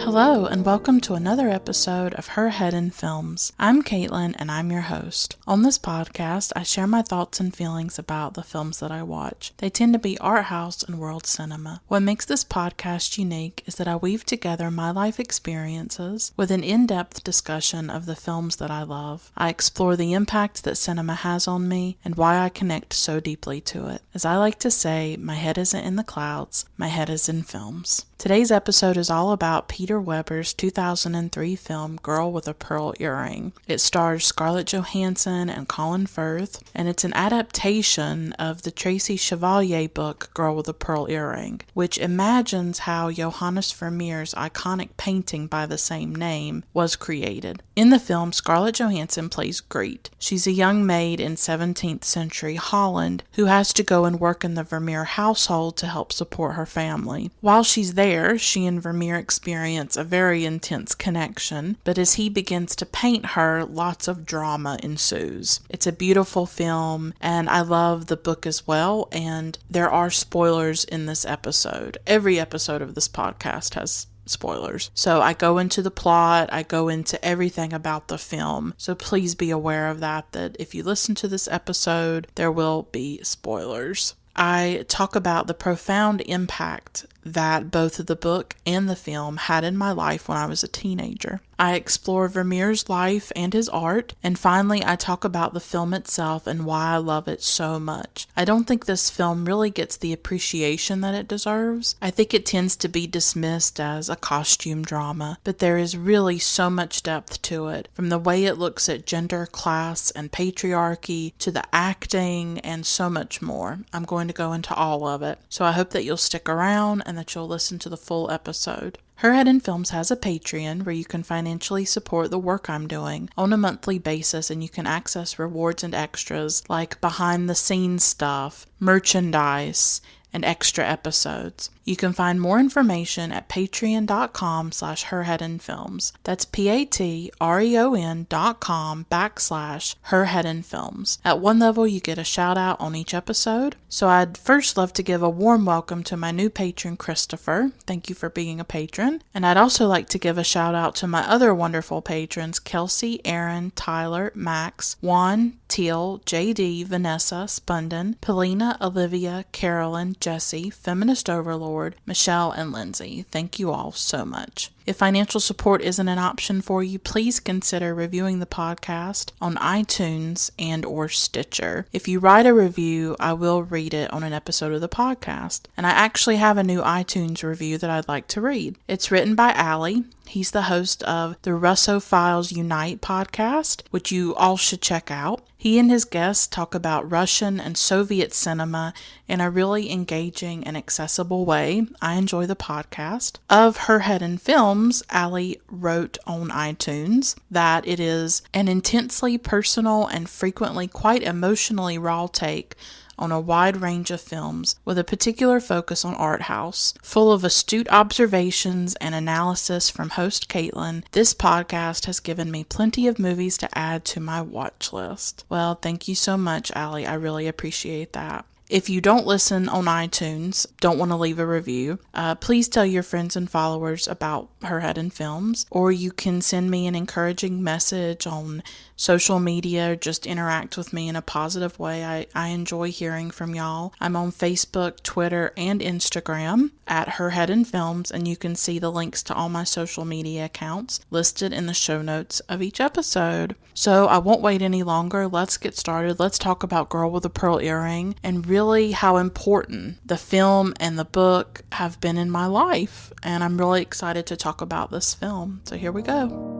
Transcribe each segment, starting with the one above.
Hello, and welcome to another episode of Her Head in Films. I'm Caitlin, and I'm your host. On this podcast, I share my thoughts and feelings about the films that I watch. They tend to be art house and world cinema. What makes this podcast unique is that I weave together my life experiences with an in-depth discussion of the films that I love. I explore the impact that cinema has on me and why I connect so deeply to it. As I like to say, my head isn't in the clouds, my head is in films. Today's episode is all about Peter Weber's 2003 film Girl with a Pearl Earring. It stars Scarlett Johansson and Colin Firth, and it's an adaptation of the Tracy Chevalier book Girl with a Pearl Earring, which imagines how Johannes Vermeer's iconic painting by the same name was created. In the film, Scarlett Johansson plays Griet. She's a young maid in 17th century Holland who has to go and work in the Vermeer household to help support her family. While she's there, she and Vermeer experience a very intense connection, but as he begins to paint her, lots of drama ensues. It's a beautiful film, and I love the book as well, and there are spoilers in this episode. Every episode of this podcast has spoilers. So I go into the plot, I go into everything about the film. So please be aware of that if you listen to this episode, there will be spoilers. I talk about the profound impact that both the book and the film had in my life when I was a teenager. I explore Vermeer's life and his art, and finally I talk about the film itself and why I love it so much. I don't think this film really gets the appreciation that it deserves. I think it tends to be dismissed as a costume drama, but there is really so much depth to it, from the way it looks at gender, class, and patriarchy, to the acting, and so much more. I'm going to go into all of it, so I hope that you'll stick around and that you'll listen to the full episode. Her Head in Films has a Patreon where you can financially support the work I'm doing on a monthly basis, and you can access rewards and extras like behind-the-scenes stuff, merchandise, and extra episodes. You can find more information at patreon.com/herheadinfilms. That's patreon.com/herheadinfilms. At one level, you get a shout out on each episode. So I'd first love to give a warm welcome to my new patron, Christopher. Thank you for being a patron. And I'd also like to give a shout out to my other wonderful patrons, Kelsey, Aaron, Tyler, Max, Juan, Teal, JD, Vanessa, Spunden, Polina, Olivia, Carolyn, Jesse, Feminist Overlord, Michelle, and Lindsay. Thank you all so much. If financial support isn't an option for you, please consider reviewing the podcast on iTunes and or Stitcher. If you write a review, I will read it on an episode of the podcast. And I actually have a new iTunes review that I'd like to read. It's written by Ali. He's the host of the Russophiles Unite podcast, which you all should check out. He and his guests talk about Russian and Soviet cinema in a really engaging and accessible way. I enjoy the podcast. Of Her Head in Films, Ali wrote on iTunes that it is an intensely personal and frequently quite emotionally raw take on a wide range of films, with a particular focus on art house. Full of astute observations and analysis from host Caitlin, this podcast has given me plenty of movies to add to my watch list. Well, thank you so much, Ali. I really appreciate that. If you don't listen on iTunes, don't want to leave a review, please tell your friends and followers about Her Head in Films, or you can send me an encouraging message on social media, or just interact with me in a positive way. I enjoy hearing from y'all. I'm on Facebook, Twitter, and Instagram at Her Head in Films, and you can see the links to all my social media accounts listed in the show notes of each episode. So I won't wait any longer. Let's get started. Let's talk about Girl with a Pearl Earring and really how important the film and the book have been in my life. And I'm really excited to talk about this film. So here we go.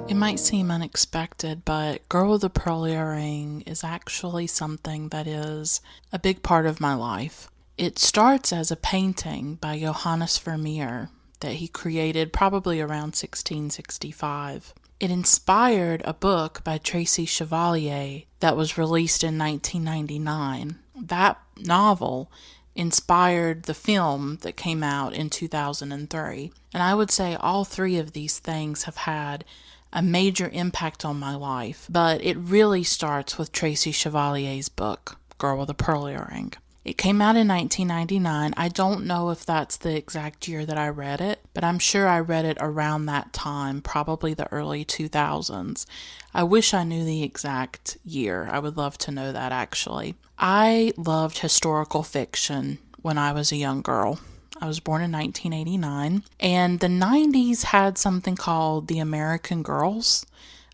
It might seem unexpected, but Girl with a Pearl Earring is actually something that is a big part of my life. It starts as a painting by Johannes Vermeer that he created probably around 1665. It inspired a book by Tracy Chevalier that was released in 1999. That novel inspired the film that came out in 2003. And I would say all three of these things have had a major impact on my life, but it really starts with Tracy Chevalier's book, Girl with a Pearl Earring. It came out in 1999. I don't know if that's the exact year that I read it, but I'm sure I read it around that time, probably the early 2000s. I wish I knew the exact year. I would love to know that, actually. I loved historical fiction when I was a young girl. I was born in 1989, and the 90s had something called the American Girls.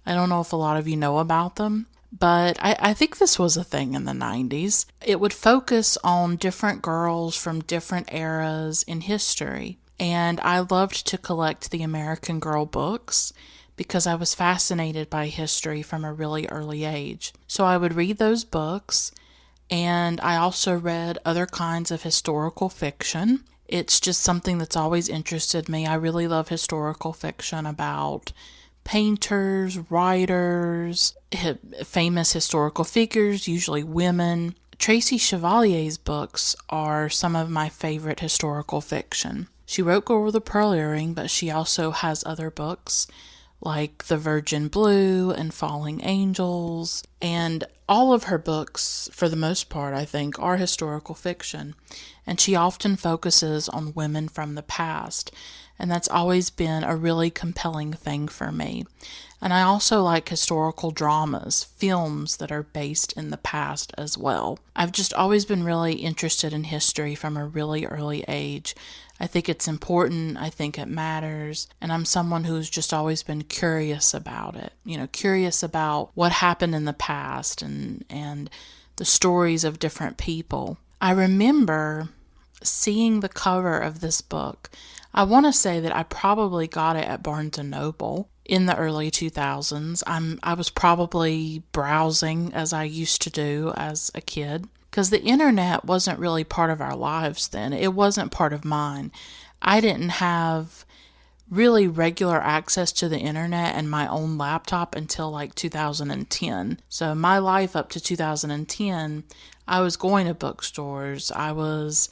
I don't know if a lot of you know about them, but I think this was a thing in the 90s. It would focus on different girls from different eras in history, and I loved to collect the American Girl books because I was fascinated by history from a really early age. So I would read those books, and I also read other kinds of historical fiction. It's just something that's always interested me. I really love historical fiction about painters, writers, famous historical figures, usually women. Tracy Chevalier's books are some of my favorite historical fiction. She wrote Girl with a Pearl Earring, but she also has other books like The Virgin Blue and Falling Angels, and all of her books, for the most part, I think, are historical fiction, and she often focuses on women from the past, and that's always been a really compelling thing for me. And I also like historical dramas, films that are based in the past as well. I've just always been really interested in history from a really early age. I think it's important, I think it matters, and I'm someone who's just always been curious about it. Curious about what happened in the past and the stories of different people. I remember seeing the cover of this book. I want to say that I probably got it at Barnes & Noble in the early 2000s. I was probably browsing as I used to do as a kid, because the internet wasn't really part of our lives then. It wasn't part of mine. I didn't have really regular access to the internet and my own laptop until like 2010. So my life up to 2010, I was going to bookstores. I was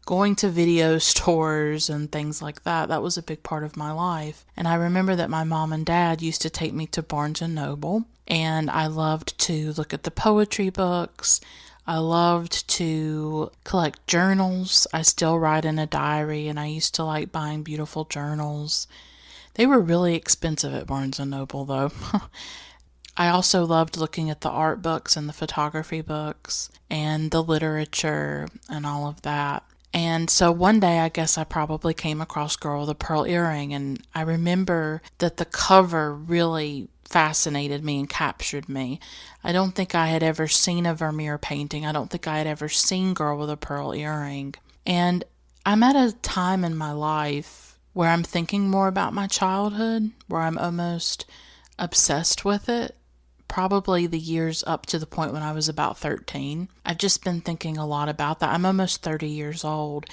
going to video stores and things like that. That was a big part of my life. And I remember that my mom and dad used to take me to Barnes & Noble, and I loved to look at the poetry books. I loved to collect journals. I still write in a diary, and I used to like buying beautiful journals. They were really expensive at Barnes & Noble, though. I also loved looking at the art books and the photography books and the literature and all of that. And so one day, I guess I probably came across Girl with a Pearl Earring, and I remember that the cover really fascinated me and captured me. I don't think I had ever seen a Vermeer painting. I don't think I had ever seen Girl with a Pearl Earring. And I'm at a time in my life where I'm thinking more about my childhood, where I'm almost obsessed with it. Probably the years up to the point when I was about 13. I've just been thinking a lot about that. I'm almost 30 years old.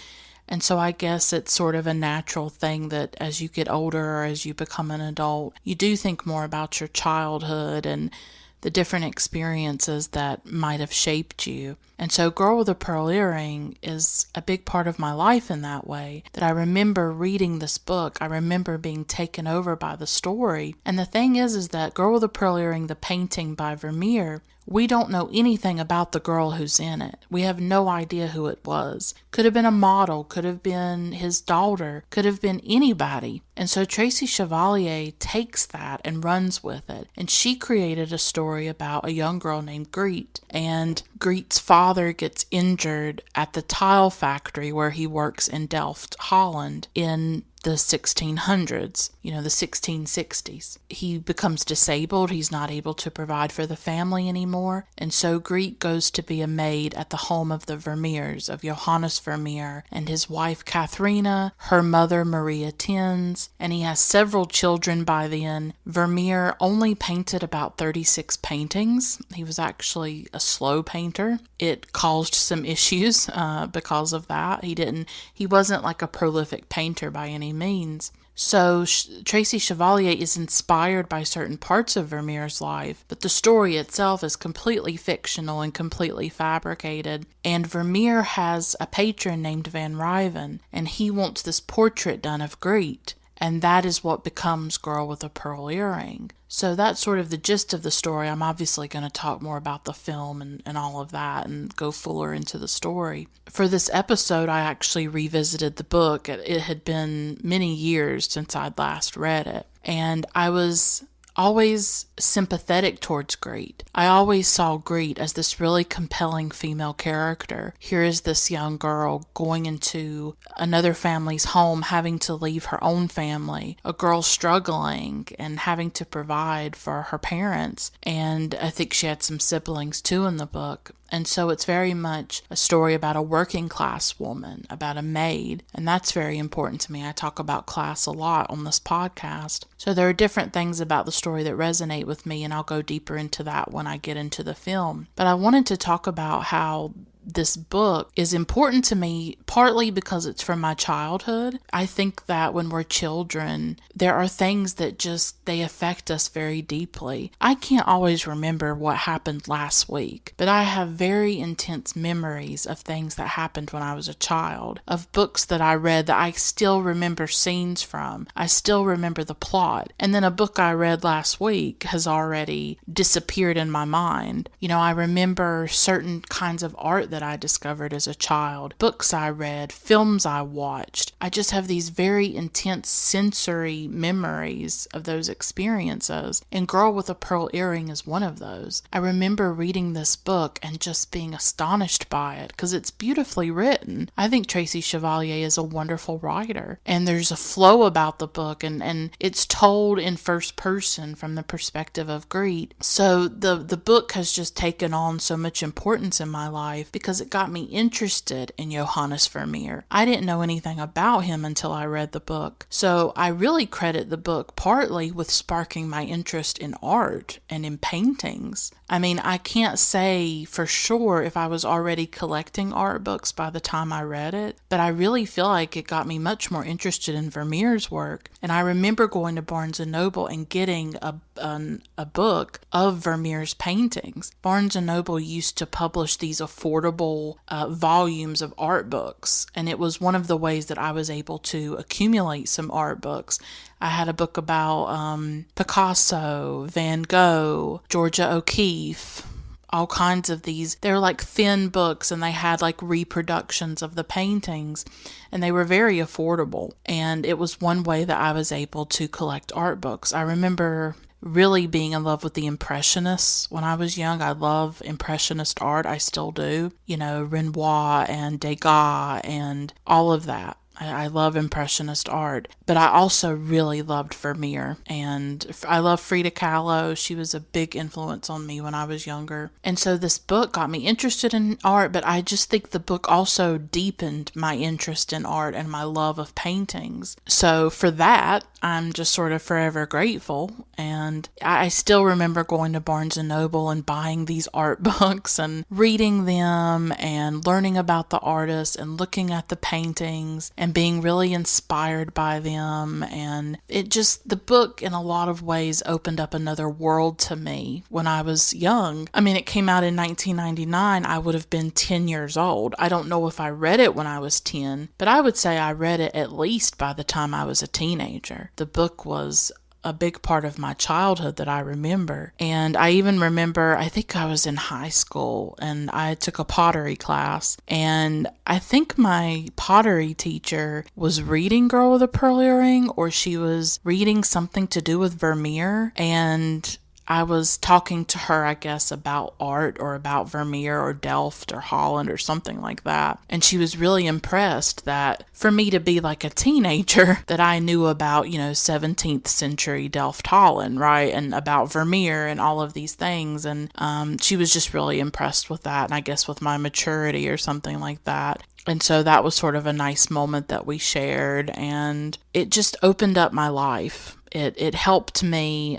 And so I guess it's sort of a natural thing that as you get older or as you become an adult, you do think more about your childhood and the different experiences that might have shaped you. And so Girl with a Pearl Earring is a big part of my life in that way, that I remember reading this book. I remember being taken over by the story. And the thing is that Girl with a Pearl Earring, the painting by Vermeer, we don't know anything about the girl who's in it. We have no idea who it was. Could have been a model, could have been his daughter, could have been anybody. And so Tracy Chevalier takes that and runs with it. And she created a story about a young girl named Griet. And Griet's father gets injured at the tile factory where he works in Delft, Holland, in the 1600s, the 1660s. He becomes disabled. He's not able to provide for the family anymore. And so Griet goes to be a maid at the home of the Vermeers, of Johannes Vermeer and his wife Katharina, her mother Maria Tins, and he has several children by then. Vermeer only painted about 36 paintings. He was actually a slow painter. It caused some issues because of that. He wasn't like a prolific painter by any any means. So Tracy Chevalier is inspired by certain parts of Vermeer's life, but the story itself is completely fictional and completely fabricated. And Vermeer has a patron named Van Riven, and he wants this portrait done of Griet. And that is what becomes Girl with a Pearl Earring. So that's sort of the gist of the story. I'm obviously going to talk more about the film and all of that and go fuller into the story. For this episode, I actually revisited the book. It had been many years since I'd last read it. And I was always sympathetic towards Griet. I always saw Griet as this really compelling female character. Here is this young girl going into another family's home, having to leave her own family, a girl struggling and having to provide for her parents. And I think she had some siblings too in the book. And so it's very much a story about a working class woman, about a maid, and that's very important to me. I talk about class a lot on this podcast. So there are different things about the story that resonate with me, and I'll go deeper into that when I get into the film. But I wanted to talk about how this book is important to me, partly because it's from my childhood. I think that when we're children, there are things that they affect us very deeply. I can't always remember what happened last week, but I have very intense memories of things that happened when I was a child, of books that I read that I still remember scenes from. I still remember the plot. And then a book I read last week has already disappeared in my mind. I remember certain kinds of art that I discovered as a child, books I read, films I watched. I just have these very intense sensory memories of those experiences, and Girl with a Pearl Earring is one of those. I remember reading this book and just being astonished by it because it's beautifully written. I think Tracy Chevalier is a wonderful writer, and there's a flow about the book, and it's told in first person from the perspective of Griet. So the book has just taken on so much importance in my life because it got me interested in Johannes Vermeer. I didn't know anything about him until I read the book. So I really credit the book partly with sparking my interest in art and in paintings. I mean, I can't say for sure if I was already collecting art books by the time I read it, but I really feel like it got me much more interested in Vermeer's work. And I remember going to Barnes & Noble and getting a book of Vermeer's paintings. Barnes & Noble used to publish these affordable volumes of art books, and it was one of the ways that I was able to accumulate some art books. I had a book about Picasso, Van Gogh, Georgia O'Keeffe, all kinds of these. They're like thin books, and they had like reproductions of the paintings, and they were very affordable. And it was one way that I was able to collect art books. I remember really being in love with the Impressionists when I was young. I love Impressionist art. I still do. Renoir and Degas and all of that. I love Impressionist art, but I also really loved Vermeer, and I love Frida Kahlo. She was a big influence on me when I was younger. And so this book got me interested in art, but I just think the book also deepened my interest in art and my love of paintings. So for that, I'm just sort of forever grateful. And I still remember going to Barnes & Noble and buying these art books and reading them and learning about the artists and looking at the paintings and being really inspired by them. And the book in a lot of ways opened up another world to me when I was young. I mean, it came out in 1999. I would have been 10 years old. I don't know if I read it when I was 10, but I would say I read it at least by the time I was a teenager. The book was a big part of my childhood that I remember. And I even remember, I think I was in high school and I took a pottery class, and I think my pottery teacher was reading Girl with a Pearl Earring, or she was reading something to do with Vermeer, and I was talking to her, I guess, about art or about Vermeer or Delft or Holland or something like that. And she was really impressed that for me to be like a teenager that I knew about, 17th century Delft, Holland, right? And about Vermeer and all of these things. And she was just really impressed with that. And I guess with my maturity or something like that. And so that was sort of a nice moment that we shared, and it just opened up my life. it helped me,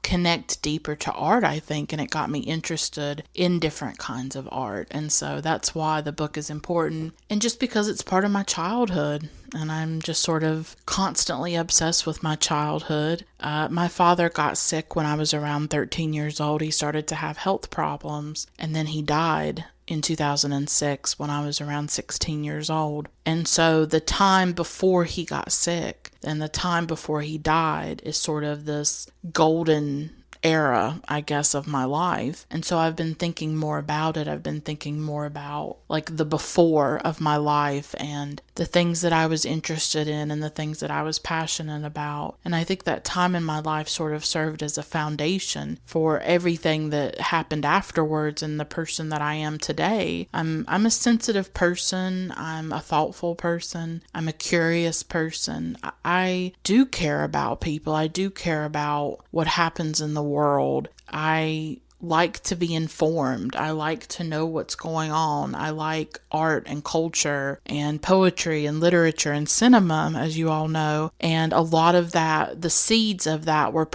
connect deeper to art, I think, and it got me interested in different kinds of art. And so that's why the book is important, and just because it's part of my childhood, and I'm just sort of constantly obsessed with my childhood. My father got sick when I was around 13 years old. He started to have health problems, and then he died in 2006 when I was around 16 years old. And so the time before he got sick and the time before he died is sort of this golden era, I guess, of my life. And so I've been thinking more about it. I've been thinking more about like the before of my life and the things that I was interested in and the things that I was passionate about. And I think that time in my life sort of served as a foundation for everything that happened afterwards and the person that I am today. I'm a sensitive person. I'm a thoughtful person. I'm a curious person. I do care about people. I do care about what happens in the world. I like to be informed. I like to know what's going on. I like art and culture and poetry and literature and cinema, as you all know. And a lot of that, the seeds of that were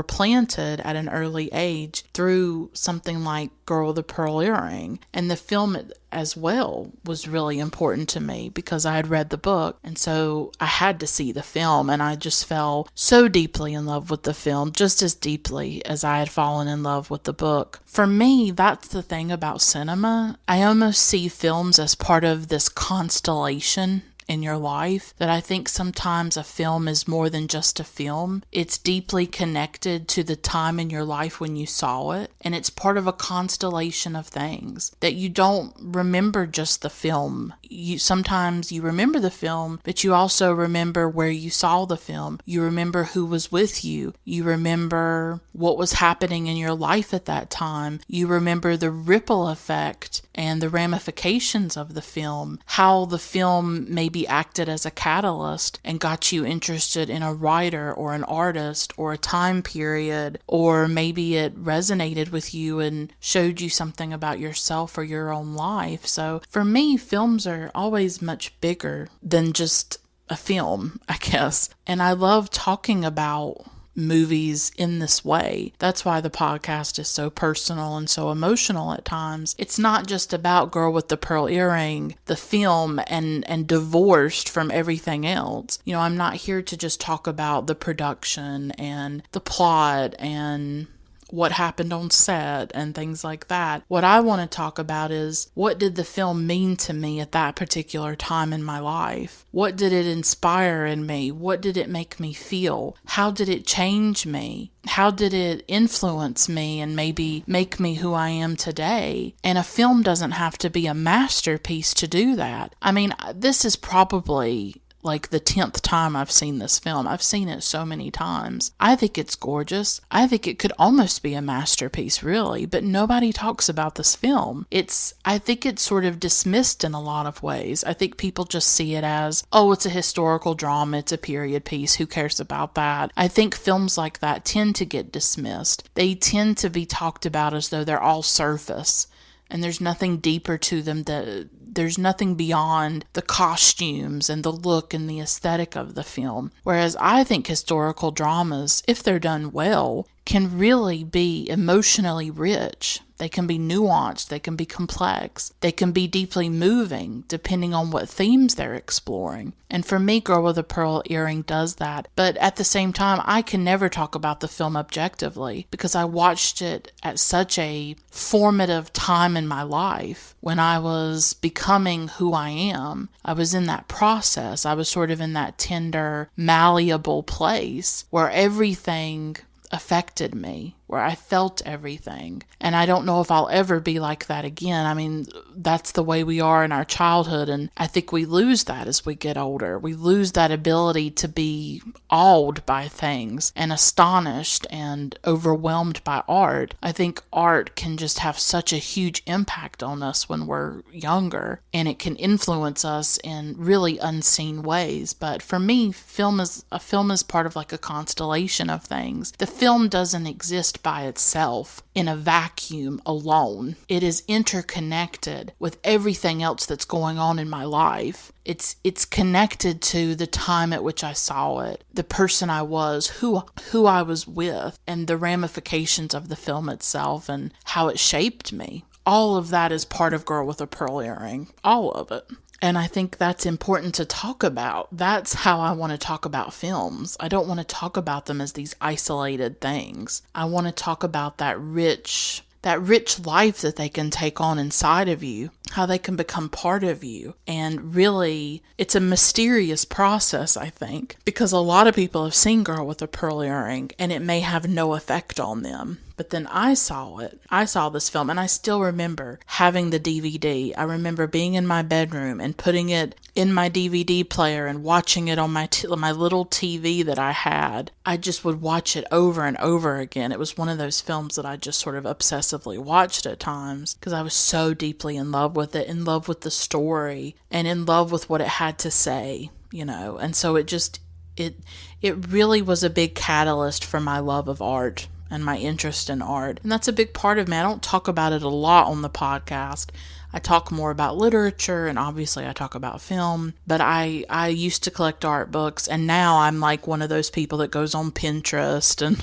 planted at an early age through something like Girl with the Pearl Earring. And the film as well was really important to me because I had read the book, and so I had to see the film, and I just fell so deeply in love with the film, just as deeply as I had fallen in love with the book. For me, that's the thing about cinema. I almost see films as part of this constellation in your life, that I think sometimes a film is more than just a film. It's deeply connected to the time in your life when you saw it, and it's part of a constellation of things that you don't remember just the film. Sometimes you remember the film, but you also remember where you saw the film. You remember who was with you. You remember what was happening in your life at that time. You remember the ripple effect and the ramifications of the film, how the film maybe acted as a catalyst and got you interested in a writer or an artist or a time period, or maybe it resonated with you and showed you something about yourself or your own life. So for me, films are always much bigger than just a film, I guess. And I love talking about movies in this way. That's why the podcast is so personal and so emotional at times. It's not just about Girl with the Pearl Earring, the film, and divorced from everything else. You know, I'm not here to just talk about the production and the plot and what happened on set and things like that. What I want to talk about is, what did the film mean to me at that particular time in my life? What did it inspire in me? What did it make me feel? How did it change me? How did it influence me and maybe make me who I am today? And a film doesn't have to be a masterpiece to do that. I mean, this is probably like the 10th time I've seen this film. I've seen it so many times. I think it's gorgeous. I think it could almost be a masterpiece, really, but nobody talks about this film. I think it's sort of dismissed in a lot of ways. I think people just see it as, oh, it's a historical drama, it's a period piece, who cares about that? I think films like that tend to get dismissed. They tend to be talked about as though they're all surface, and there's nothing deeper to them, there's nothing beyond the costumes and the look and the aesthetic of the film. Whereas I think historical dramas, if they're done well, can really be emotionally rich. They can be nuanced, they can be complex, they can be deeply moving depending on what themes they're exploring. And for me, Girl with a Pearl Earring does that. But at the same time, I can never talk about the film objectively because I watched it at such a formative time in my life when I was becoming who I am. I was in that process. I was sort of in that tender, malleable place where everything affected me, where I felt everything. And I don't know if I'll ever be like that again. I mean, that's the way we are in our childhood, and I think we lose that as we get older. We lose that ability to be awed by things and astonished and overwhelmed by art. I think art can just have such a huge impact on us when we're younger, and it can influence us in really unseen ways. But for me, a film is part of like a constellation of things. The film doesn't exist by itself in a vacuum alone. It is interconnected with everything else that's going on in my life. It's connected to the time at which I saw it, the person I was, who I was with, and the ramifications of the film itself and how it shaped me. All of that is part of Girl with a Pearl Earring. All of it. And I think that's important to talk about. That's how I want to talk about films. I don't want to talk about them as these isolated things. I want to talk about that rich life that they can take on inside of you, how they can become part of you. And really, it's a mysterious process, I think, because a lot of people have seen Girl with a Pearl Earring and it may have no effect on them. But then I saw it. I saw this film and I still remember having the DVD. I remember being in my bedroom and putting it in my DVD player and watching it on my little TV that I had. I just would watch it over and over again. It was one of those films that I just sort of obsessively watched at times because I was so deeply in love with it, in love with the story, and in love with what it had to say, And so it really was a big catalyst for my love of art and my interest in art. And that's a big part of me. I don't talk about it a lot on the podcast. I talk more about literature, and obviously I talk about film, but I used to collect art books, and now I'm like one of those people that goes on Pinterest, and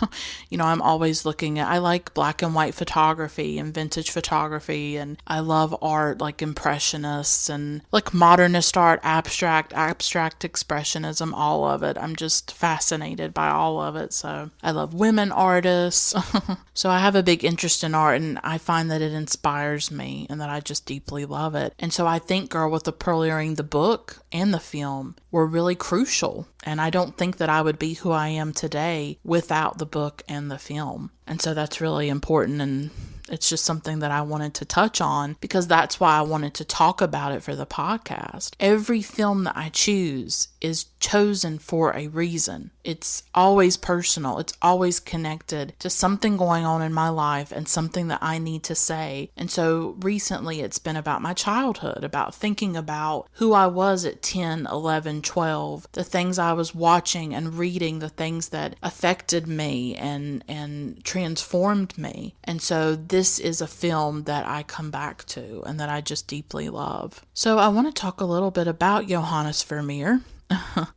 I'm always I like black and white photography and vintage photography, and I love art like Impressionists and like modernist art, abstract expressionism, all of it. I'm just fascinated by all of it. So I love women artists. So I have a big interest in art, and I find that it inspires me and that I just deeply love it. And so I think Girl with the Pearl Earring, the book and the film, were really crucial. And I don't think that I would be who I am today without the book and the film. And so that's really important, and it's just something that I wanted to touch on because that's why I wanted to talk about it for the podcast. Every film that I choose is chosen for a reason. It's always personal. It's always connected to something going on in my life and something that I need to say. And so recently it's been about my childhood, about thinking about who I was at 10, 11, 12, the things I was watching and reading, the things that affected me and transformed me. And so this is a film that I come back to and that I just deeply love. So I want to talk a little bit about Johannes Vermeer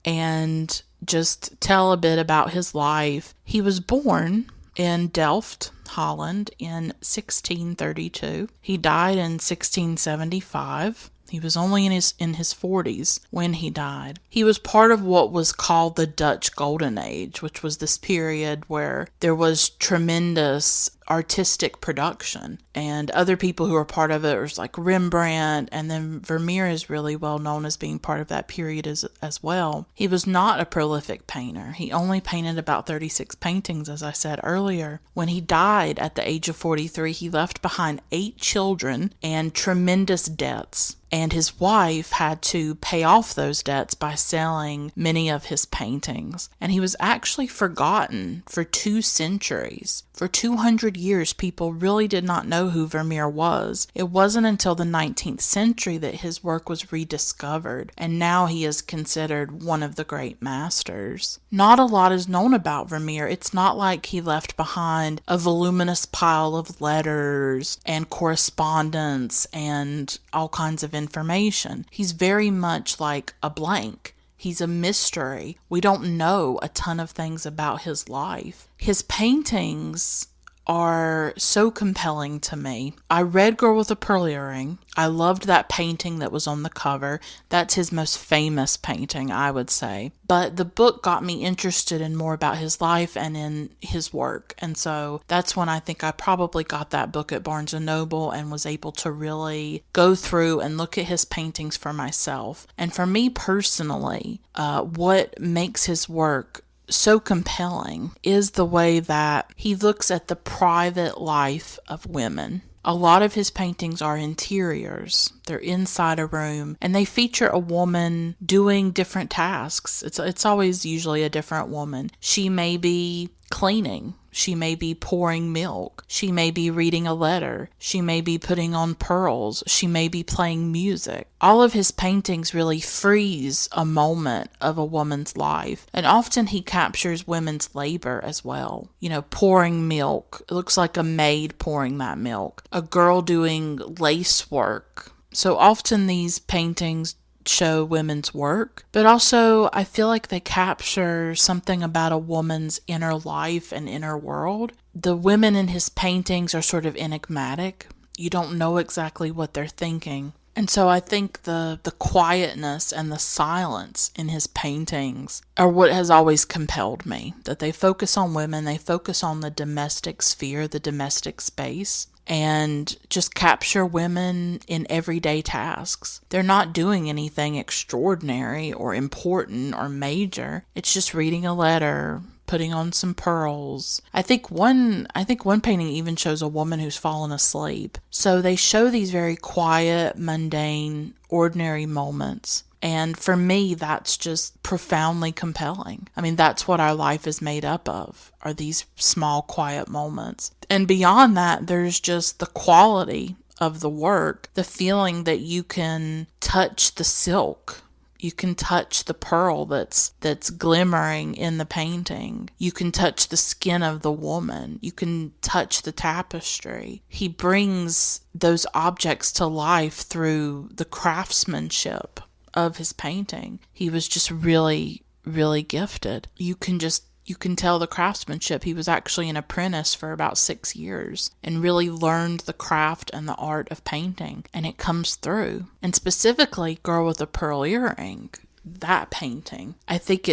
and just tell a bit about his life. He was born in Delft, Holland in 1632. He died in 1675. He was only in his 40s when he died. He was part of what was called the Dutch Golden Age, which was this period where there was tremendous artistic production, and other people who were part of it was like Rembrandt, and then Vermeer is really well known as being part of that period as well. He was not a prolific painter. He only painted about 36 paintings, as I said earlier. When he died at the age of 43, he left behind 8 children and tremendous debts. And his wife had to pay off those debts by selling many of his paintings. And he was actually forgotten for 2 centuries. For 200 years, people really did not know who Vermeer was. It wasn't until the 19th century that his work was rediscovered, and now he is considered one of the great masters. Not a lot is known about Vermeer. It's not like he left behind a voluminous pile of letters and correspondence and all kinds of information. He's very much like a blank. He's a mystery. We don't know a ton of things about his life. His paintings are so compelling to me. I read Girl with a Pearl Earring. I loved that painting that was on the cover. That's his most famous painting, I would say. But the book got me interested in more about his life and in his work. And so that's when I think I probably got that book at Barnes & Noble and was able to really go through and look at his paintings for myself. And for me personally, what makes his work so compelling is the way that he looks at the private life of women. A lot of his paintings are interiors. They're inside a room, and they feature a woman doing different tasks. It's always usually a different woman. She may be cleaning. She may be pouring milk. She may be reading a letter. She may be putting on pearls. She may be playing music. All of his paintings really freeze a moment of a woman's life. And often he captures women's labor as well. Pouring milk. It looks like a maid pouring that milk. A girl doing lace work. So often these paintings show women's work, but also I feel like they capture something about a woman's inner life and inner world. The women in his paintings are sort of enigmatic. You don't know exactly what they're thinking. And so I think the quietness and the silence in his paintings are what has always compelled me. That they focus on women, they focus on the domestic sphere, the domestic space, and just capture women in everyday tasks. They're not doing anything extraordinary or important or major. It's just reading a letter, putting on some pearls. I think one painting even shows a woman who's fallen asleep. So they show these very quiet, mundane, ordinary moments. And for me, that's just profoundly compelling. I mean, that's what our life is made up of, are these small, quiet moments. And beyond that, there's just the quality of the work, the feeling that you can touch the silk. You can touch the pearl that's glimmering in the painting. You can touch the skin of the woman. You can touch the tapestry. He brings those objects to life through the craftsmanship of his painting. He was just really, really gifted. You can tell the craftsmanship. He was actually an apprentice for about 6 years and really learned the craft and the art of painting, and it comes through. And specifically, Girl with a Pearl Earring, that painting, I think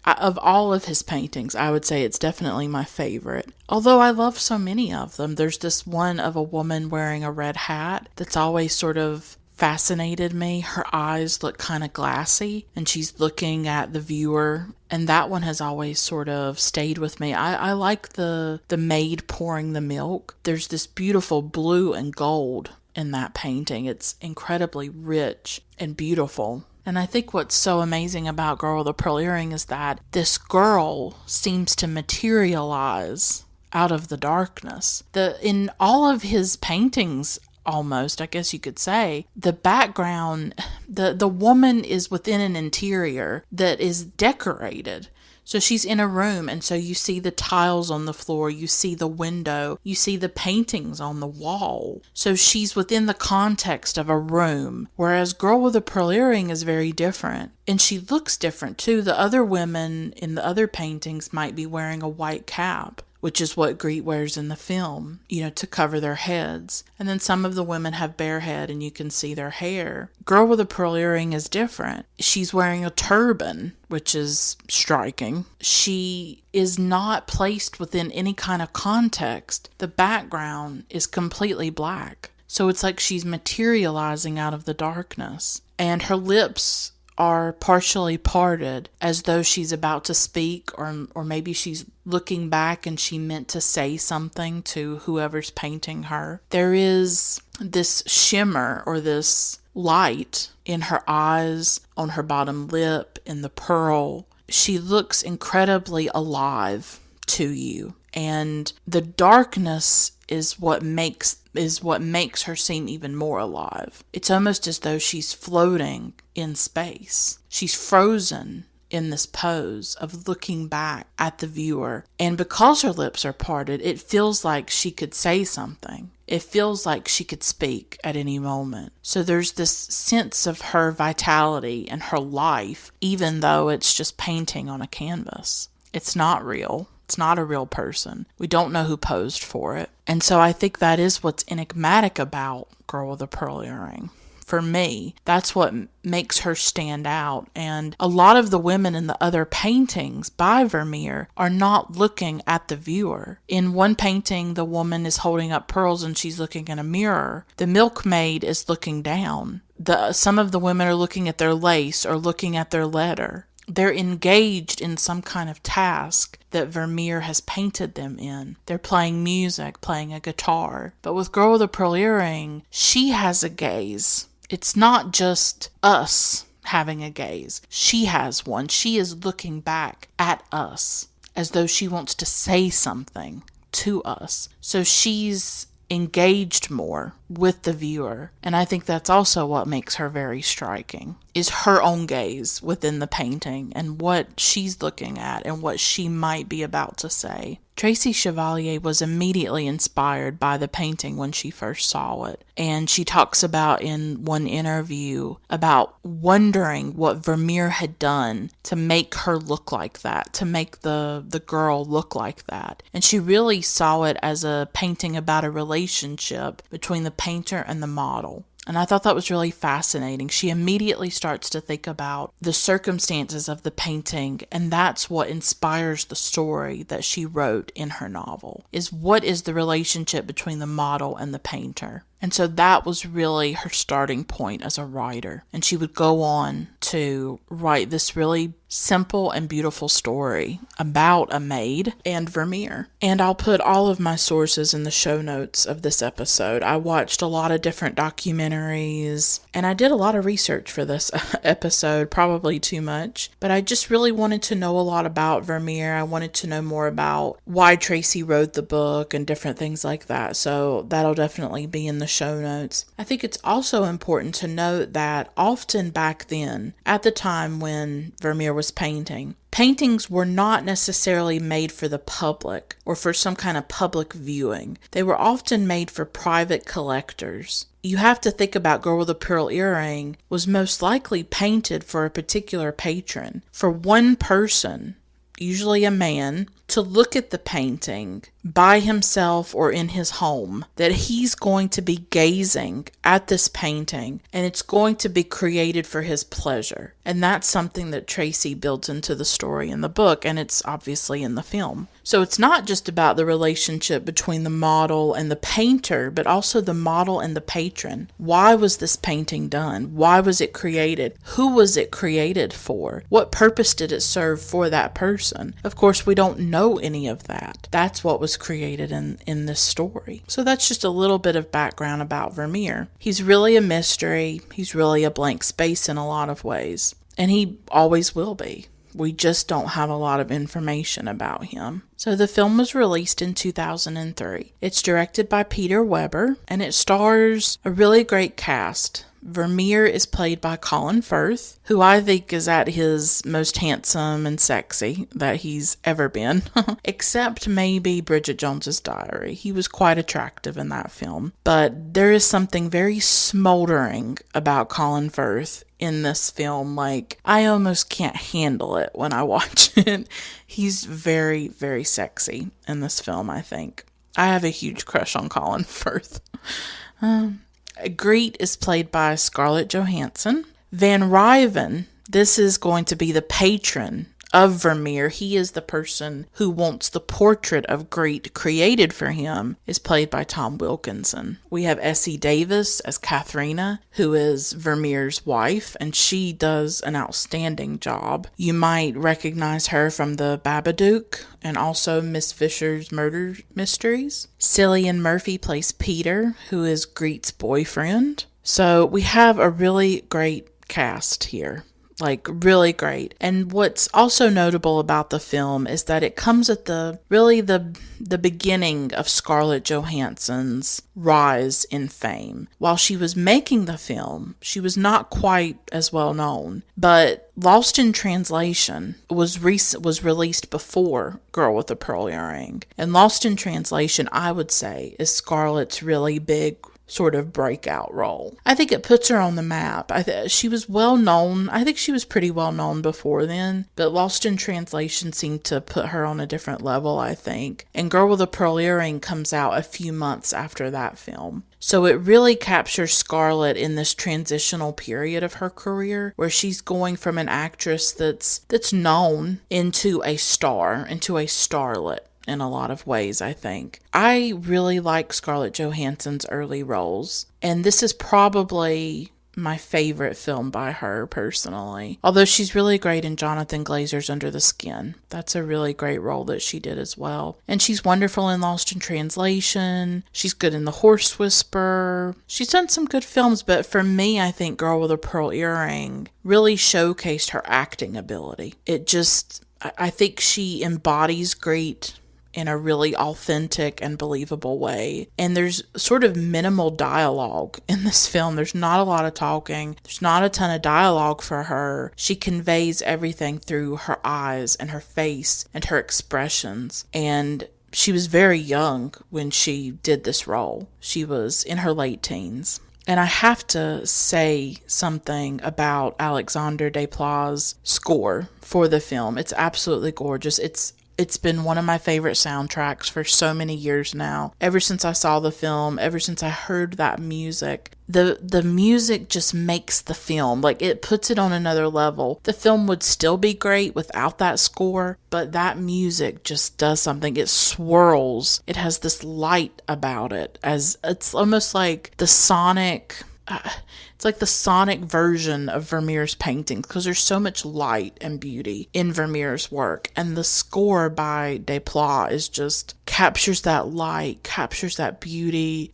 of all of his paintings, I would say it's definitely my favorite. Although I love so many of them. There's this one of a woman wearing a red hat that's always sort of fascinated me. Her eyes look kind of glassy and she's looking at the viewer, and that one has always sort of stayed with me. I like the maid pouring the milk. There's this beautiful blue and gold in that painting. It's incredibly rich and beautiful. And I think what's so amazing about Girl with a Pearl Earring is that this girl seems to materialize out of the darkness. In all of his paintings, almost, I guess you could say, the background, the woman is within an interior that is decorated. So she's in a room, and so you see the tiles on the floor, you see the window, you see the paintings on the wall. So she's within the context of a room, whereas Girl with a Pearl Earring is very different. And she looks different too. The other women in the other paintings might be wearing a white cap, which is what Griet wears in the film, to cover their heads. And then some of the women have bare head and you can see their hair. Girl with a Pearl Earring is different. She's wearing a turban, which is striking. She is not placed within any kind of context. The background is completely black. So it's like she's materializing out of the darkness. And her lips are partially parted as though she's about to speak, or maybe she's looking back and she meant to say something to whoever's painting her. There is this shimmer or this light in her eyes, on her bottom lip, in the pearl. She looks incredibly alive to you, and the darkness is what makes her seem even more alive. It's almost as though she's floating in space. She's frozen in this pose of looking back at the viewer. And because her lips are parted, it feels like she could say something. It feels like she could speak at any moment. So there's this sense of her vitality and her life, even though it's just painting on a canvas. It's not real. It's not a real person. We don't know who posed for it. And so I think that is what's enigmatic about Girl with a Pearl Earring. For me, that's what makes her stand out. And a lot of the women in the other paintings by Vermeer are not looking at the viewer. In one painting, the woman is holding up pearls and she's looking in a mirror. The milkmaid is looking down. Some of the women are looking at their lace or looking at their letter. They're engaged in some kind of task that Vermeer has painted them in. They're playing music, playing a guitar. But with Girl with a Pearl Earring, she has a gaze. It's not just us having a gaze. She has one. She is looking back at us as though she wants to say something to us. So she's engaged more with the viewer. And I think that's also what makes her very striking, is her own gaze within the painting and what she's looking at and what she might be about to say. Tracy Chevalier was immediately inspired by the painting when she first saw it. And she talks about in one interview about wondering what Vermeer had done to make her look like that, to make the girl look like that. And she really saw it as a painting about a relationship between the painter and the model. And I thought that was really fascinating. She immediately starts to think about the circumstances of the painting, and that's what inspires the story that she wrote in her novel, is what is the relationship between the model and the painter. And so that was really her starting point as a writer. And she would go on to write this really simple and beautiful story about a maid and Vermeer. And I'll put all of my sources in the show notes of this episode. I watched a lot of different documentaries, and I did a lot of research for this episode, probably too much. But I just really wanted to know a lot about Vermeer. I wanted to know more about why Tracy wrote the book and different things like that. So that'll definitely be in the show notes. I think it's also important to note that often back then, at the time when Vermeer was painting, paintings were not necessarily made for the public or for some kind of public viewing. They were often made for private collectors. You have to think about Girl with a Pearl Earring was most likely painted for a particular patron, for one person, usually a man, to look at the painting by himself or in his home, that he's going to be gazing at this painting and it's going to be created for his pleasure. And that's something that Tracy builds into the story in the book, and it's obviously in the film. So it's not just about the relationship between the model and the painter, but also the model and the patron. Why was this painting done? Why was it created? Who was it created for? What purpose did it serve for that person? Of course, we don't know any of that. That's what was created in this story. So that's just a little bit of background about Vermeer. He's really a mystery. He's really a blank space in a lot of ways. And he always will be. We just don't have a lot of information about him. So the film was released in 2003. It's directed by Peter Weber, and it stars a really great cast. Vermeer is played by Colin Firth, who I think is at his most handsome and sexy that he's ever been, except maybe Bridget Jones's Diary. He was quite attractive in that film, but there is something very smoldering about Colin Firth in this film. Like, I almost can't handle it when I watch it. He's very, very sexy in this film, I think. I have a huge crush on Colin Firth. Griet is played by Scarlett Johansson. Van Riven, this is going to be the patron of Vermeer. He is the person who wants the portrait of Griet created for him, is played by Tom Wilkinson. We have Essie Davis as Katharina, who is Vermeer's wife, and she does an outstanding job. You might recognize her from The Babadook and also Miss Fisher's Murder Mysteries. Cillian Murphy plays Peter, who is Griet's boyfriend. So we have a really great cast here. Like, really great. And what's also notable about the film is that it comes at the beginning of Scarlett Johansson's rise in fame. While she was making the film, she was not quite as well known, but Lost in Translation was released before Girl with a Pearl Earring. And Lost in Translation, I would say, is Scarlett's really big sort of breakout role. I think it puts her on the map. She was well known. I think she was pretty well known before then, but Lost in Translation seemed to put her on a different level, I think. And Girl with a Pearl Earring comes out a few months after that film. So it really captures Scarlett in this transitional period of her career where she's going from an actress that's known into a star, into a starlet. In a lot of ways, I think. I really like Scarlett Johansson's early roles, and this is probably my favorite film by her personally. Although she's really great in Jonathan Glazer's Under the Skin. That's a really great role that she did as well. And she's wonderful in Lost in Translation. She's good in The Horse Whisperer. She's done some good films, but for me, I think Girl with a Pearl Earring really showcased her acting ability. It just I think she embodies Griet in a really authentic and believable way. And there's sort of minimal dialogue in this film. There's not a lot of talking. There's not a ton of dialogue for her. She conveys everything through her eyes and her face and her expressions. And she was very young when she did this role. She was in her late teens. And I have to say something about Alexandre Desplat's score for the film. It's absolutely gorgeous. It's been one of my favorite soundtracks for so many years now. Ever since I saw the film, ever since I heard that music, the music just makes the film, like it puts it on another level. The film would still be great without that score, but that music just does something. It swirls. It has this light about it, as it's almost like the sonic... it's like the sonic version of Vermeer's paintings, because there's so much light and beauty in Vermeer's work, and the score by Desplat is just captures that light, captures that beauty.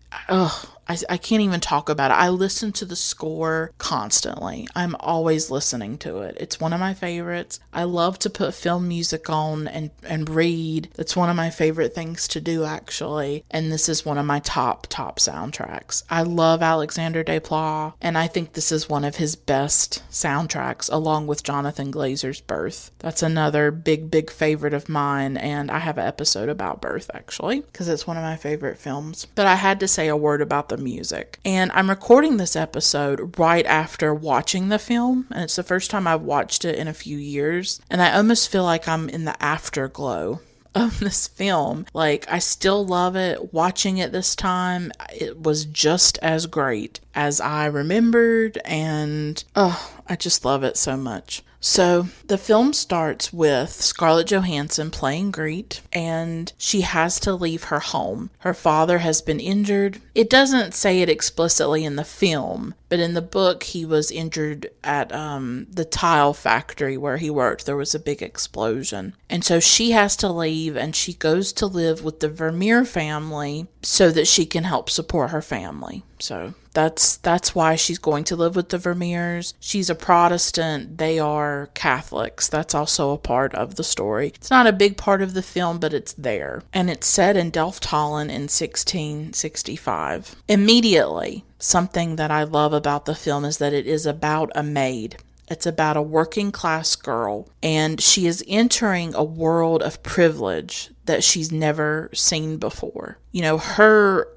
I can't even talk about it. I listen to the score constantly. I'm always listening to it. It's one of my favorites. I love to put film music on and read. That's one of my favorite things to do, actually. And this is one of my top soundtracks. I love Alexandre Desplat, and I think this is one of his best soundtracks, along with Jonathan Glazer's Birth. That's another big favorite of mine, and I have an episode about Birth, actually, because it's one of my favorite films. But I had to say a word about the music. And I'm recording this episode right after watching the film, and it's the first time I've watched it in a few years, and I almost feel like I'm in the afterglow of this film. Like, I still love it. Watching it this time, it was just as great as I remembered, and I just love it so much. So the film starts with Scarlett Johansson playing Griet, and she has to leave her home. Her father has been injured. It doesn't say it explicitly in the film, but in the book he was injured at the tile factory where he worked. There was a big explosion. And so she has to leave, and she goes to live with the Vermeer family so that she can help support her family. So that's why she's going to live with the Vermeers. She's a Protestant. They are Catholics. That's also a part of the story. It's not a big part of the film, but it's there. And it's set in Delft, Holland in 1665. Immediately, something that I love about the film is that it is about a maid. It's about a working class girl, and she is entering a world of privilege that she's never seen before. You know, her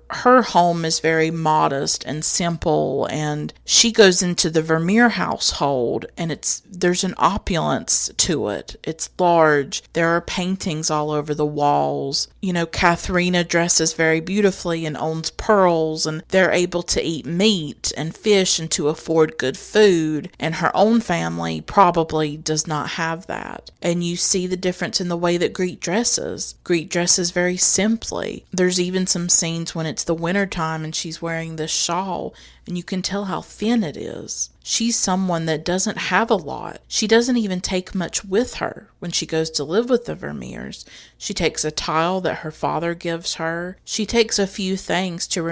home is very modest and simple, and she goes into the Vermeer household, and there's an opulence to it. It's large. There are paintings all over the walls. You know, Katharina dresses very beautifully and owns pearls, and they're able to eat meat and fish and to afford good food, and her own family probably does not have that. And you see the difference in the way that Griet dresses. Griet dresses very simply. There's even some scenes when it's the winter time and she's wearing this shawl, and you can tell how thin it is. She's someone that doesn't have a lot. She doesn't even take much with her when she goes to live with the Vermeers. She takes a tile that her father gives her. She takes a few things to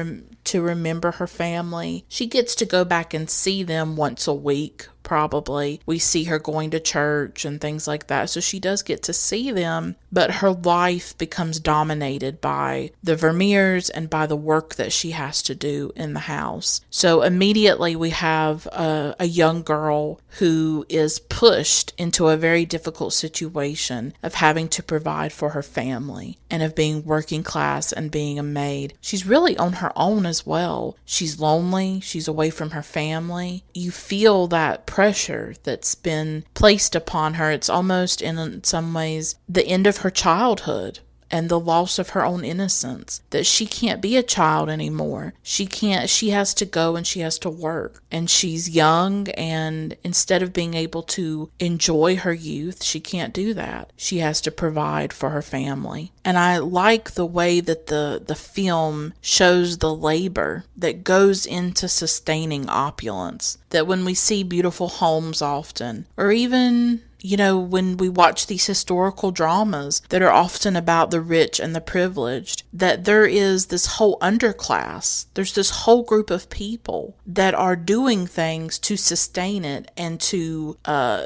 remember her family. She gets to go back and see them once a week, probably. We see her going to church and things like that, so she does get to see them, but her life becomes dominated by the Vermeers and by the work that she has to do in the house. So immediately we have a young girl who is pushed into a very difficult situation of having to provide for her family and of being working class and being a maid. She's really on her own as well. She's lonely. She's away from her family. You feel that pressure that's been placed upon her. It's almost in some ways the end of her childhood and the loss of her own innocence, that she can't be a child anymore. She has to go and she has to work, and she's young, and instead of being able to enjoy her youth, she can't do that. She has to provide for her family. And I like the way that the film shows the labor that goes into sustaining opulence, that when we see beautiful homes often, or even, you know, when we watch these historical dramas that are often about the rich and the privileged, that there is this whole underclass. There's this whole group of people that are doing things to sustain it and to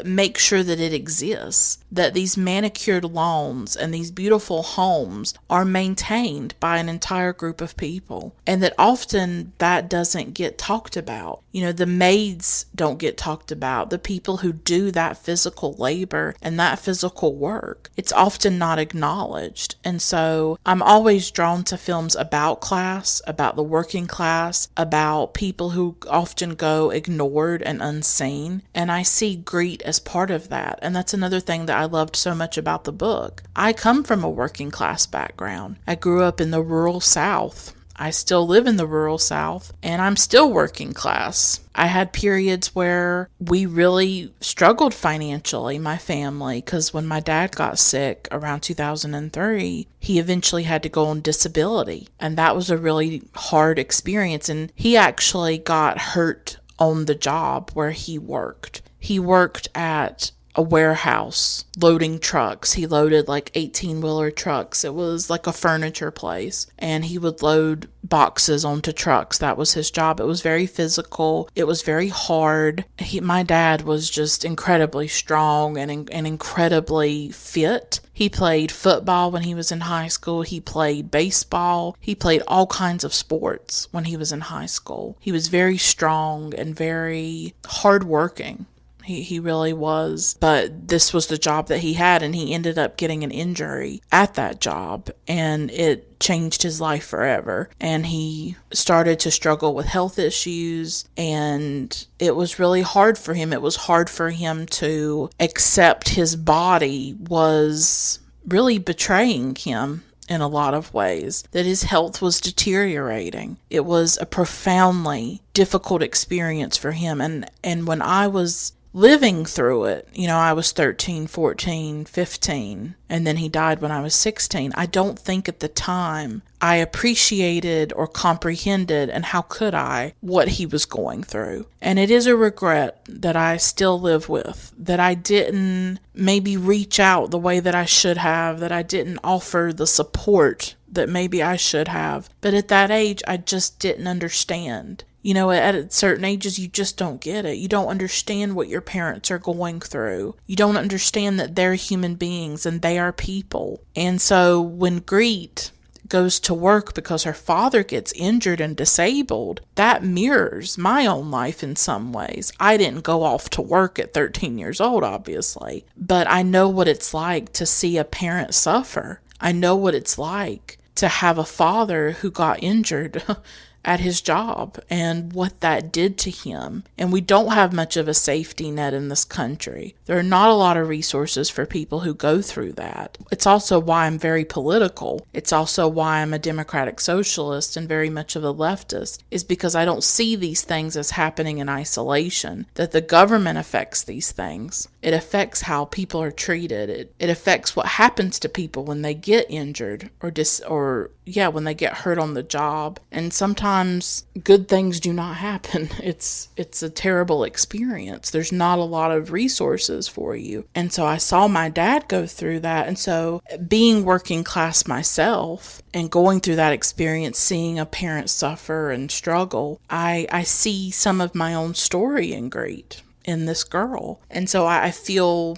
make sure that it exists. that these manicured lawns and these beautiful homes are maintained by an entire group of people, and that often that doesn't get talked about. The maids don't get talked about, the people who do that physical labor and that physical work. It's often not acknowledged. And so I'm always drawn to films about class, about the working class, about people who often go ignored and unseen. And I see Griet as part of that. And that's another thing that I loved so much about the book. I come from a working class background. I grew up in the rural South. I still live in the rural South, and I'm still working class. I had periods where we really struggled financially, my family, because when my dad got sick around 2003, he eventually had to go on disability. And that was a really hard experience. And he actually got hurt on the job where he worked. He worked at a warehouse loading trucks. He loaded like 18-wheeler trucks. It was like a furniture place, and he would load boxes onto trucks. That was his job. It was very physical. It was very hard. My dad was just incredibly strong and incredibly fit. He played football when he was in high school. He played baseball. He played all kinds of sports when he was in high school. He was very strong and very hardworking. He really was. But this was the job that he had, and he ended up getting an injury at that job, and it changed his life forever. And he started to struggle with health issues, and it was really hard for him. It was hard for him to accept his body was really betraying him in a lot of ways, that his health was deteriorating. It was a profoundly difficult experience for him. And when I was living through it, I was 13, 14, 15, and then he died when I was 16. I don't think at the time I appreciated or comprehended, and how could I, what he was going through. And it is a regret that I still live with, that I didn't maybe reach out the way that I should have, that I didn't offer the support that maybe I should have. But at that age, I just didn't understand. At certain ages, you just don't get it. You don't understand what your parents are going through. You don't understand that they're human beings and they are people. And so when Griet goes to work because her father gets injured and disabled, that mirrors my own life in some ways. I didn't go off to work at 13 years old, obviously, but I know what it's like to see a parent suffer. I know what it's like to have a father who got injured at his job and what that did to him. And we don't have much of a safety net in this country. There are not a lot of resources for people who go through that. It's also why I'm very political. It's also why I'm a democratic socialist and very much of a leftist, is because I don't see these things as happening in isolation, that the government affects these things. It affects how people are treated. It affects what happens to people when they get injured when they get hurt on the job. And sometimes good things do not happen. It's a terrible experience. There's not a lot of resources for you. And so I saw my dad go through that. And so being working class myself and going through that experience, seeing a parent suffer and struggle, I see some of my own story in Griet, in this girl. And so I feel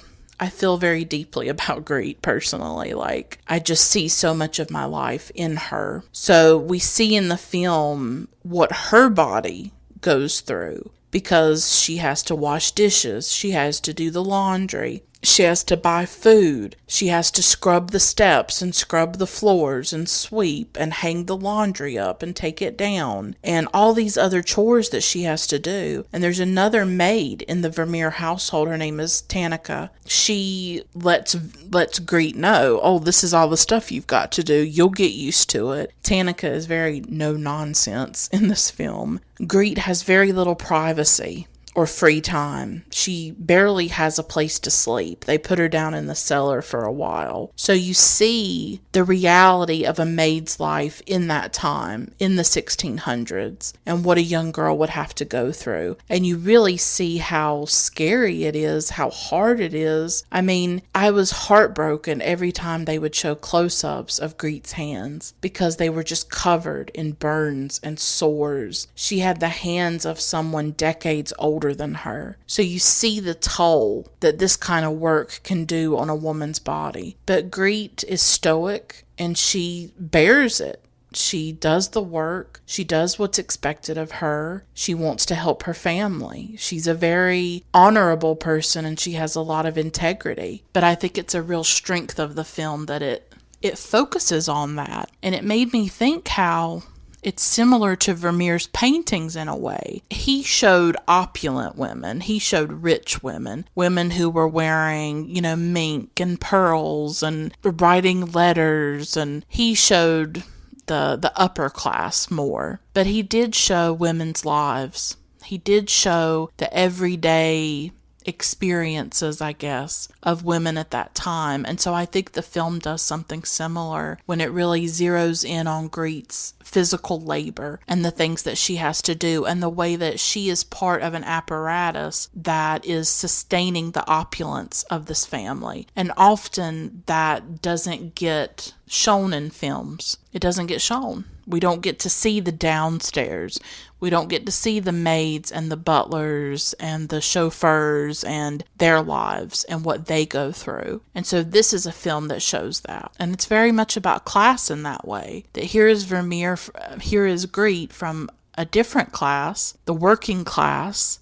very deeply about Griet personally. Like, I just see so much of my life in her. So we see in the film what her body goes through, because she has to wash dishes, she has to do the laundry, she has to buy food, she has to scrub the steps and scrub the floors and sweep and hang the laundry up and take it down, and all these other chores that she has to do. And there's another maid in the Vermeer household. Her name is Tanika. She lets Griet know, oh, this is all the stuff you've got to do. You'll get used to it. Tanika is very no nonsense in this film. Griet has very little privacy or free time. She barely has a place to sleep. They put her down in the cellar for a while. So you see the reality of a maid's life in that time, in the 1600s, and what a young girl would have to go through. And you really see how scary it is, how hard it is. I mean, I was heartbroken every time they would show close-ups of Griet's hands, because they were just covered in burns and sores. She had the hands of someone decades older older than her. So you see the toll that this kind of work can do on a woman's body. But Griet is stoic and she bears it. She does the work. She does what's expected of her. She wants to help her family. She's a very honorable person and she has a lot of integrity. But I think it's a real strength of the film that it focuses on that. And it made me think how it's similar to Vermeer's paintings in a way. He showed opulent women. He showed rich women. Women who were wearing, mink and pearls and writing letters. And he showed the upper class more. But he did show women's lives. He did show the everyday experiences, I guess, of women at that time. And so I think the film does something similar when it really zeroes in on Griet's physical labor and the things that she has to do and the way that she is part of an apparatus that is sustaining the opulence of this family. And often that doesn't get shown in films. It doesn't get shown. We don't get to see the downstairs. We don't get to see the maids and the butlers and the chauffeurs and their lives and what they go through. And so this is a film that shows that. And it's very much about class in that way. That here is Vermeer, here is Griet from a different class, the working class,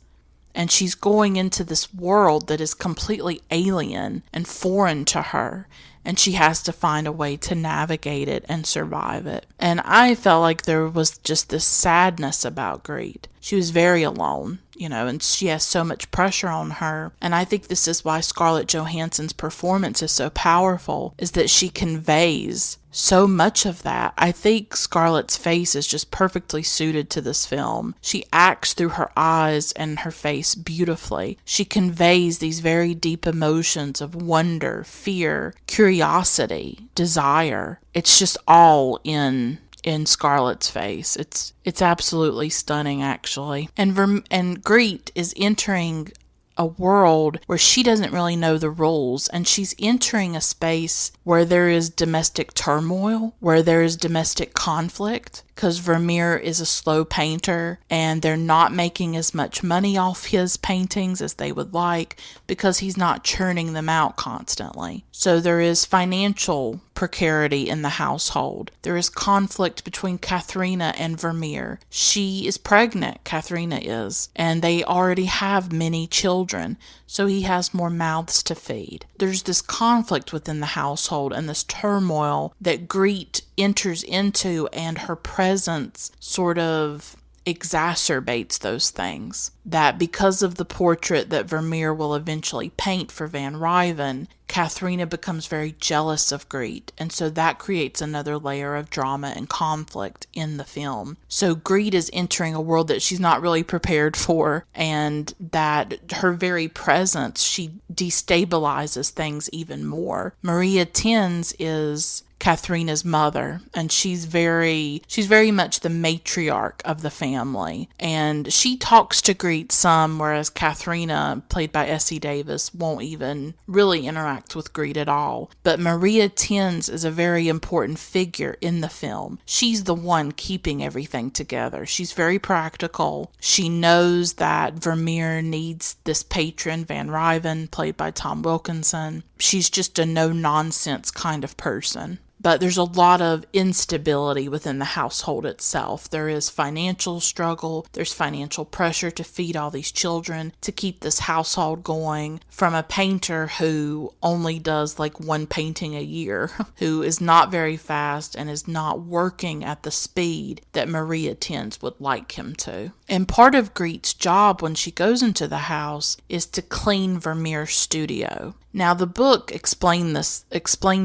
and she's going into this world that is completely alien and foreign to her. And she has to find a way to navigate it and survive it. And I felt like there was just this sadness about Griet. She was very alone, and she has so much pressure on her. And I think this is why Scarlett Johansson's performance is so powerful, is that she conveys so much of that. I think Scarlett's face is just perfectly suited to this film. She acts through her eyes and her face beautifully. She conveys these very deep emotions of wonder, fear, curiosity, desire. It's just all in Scarlett's face. It's absolutely stunning, actually. And Griet is entering a world where she doesn't really know the rules, and she's entering a space where there is domestic turmoil, where there is domestic conflict, because Vermeer is a slow painter and they're not making as much money off his paintings as they would like because he's not churning them out constantly. So there is financial precarity in the household. There is conflict between Katharina and Vermeer. She is pregnant, Katharina is, and they already have many children, so he has more mouths to feed. There's this conflict within the household and this turmoil that Griet enters into, and her presence sort of exacerbates those things. That because of the portrait that Vermeer will eventually paint for Van Riven, Katharina becomes very jealous of Griet, and so that creates another layer of drama and conflict in the film. So Griet is entering a world that she's not really prepared for, and that her very presence, she destabilizes things even more. Maria Tins is Katharina's mother, and she's very much the matriarch of the family, and she talks to Griet some, whereas Katharina, played by Essie Davis, won't even really interact with Griet at all. But Maria Tins is a very important figure in the film. She's the one keeping everything together. She's very practical. She knows that Vermeer needs this patron, Van Riven, played by Tom Wilkinson. She's just a no-nonsense kind of person. But there's a lot of instability within the household itself. There is financial struggle. There's financial pressure to feed all these children, to keep this household going, from a painter who only does like one painting a year, who is not very fast and is not working at the speed that Maria Tins would like him to. And part of Griet's job when she goes into the house is to clean Vermeer's studio. Now, the book explains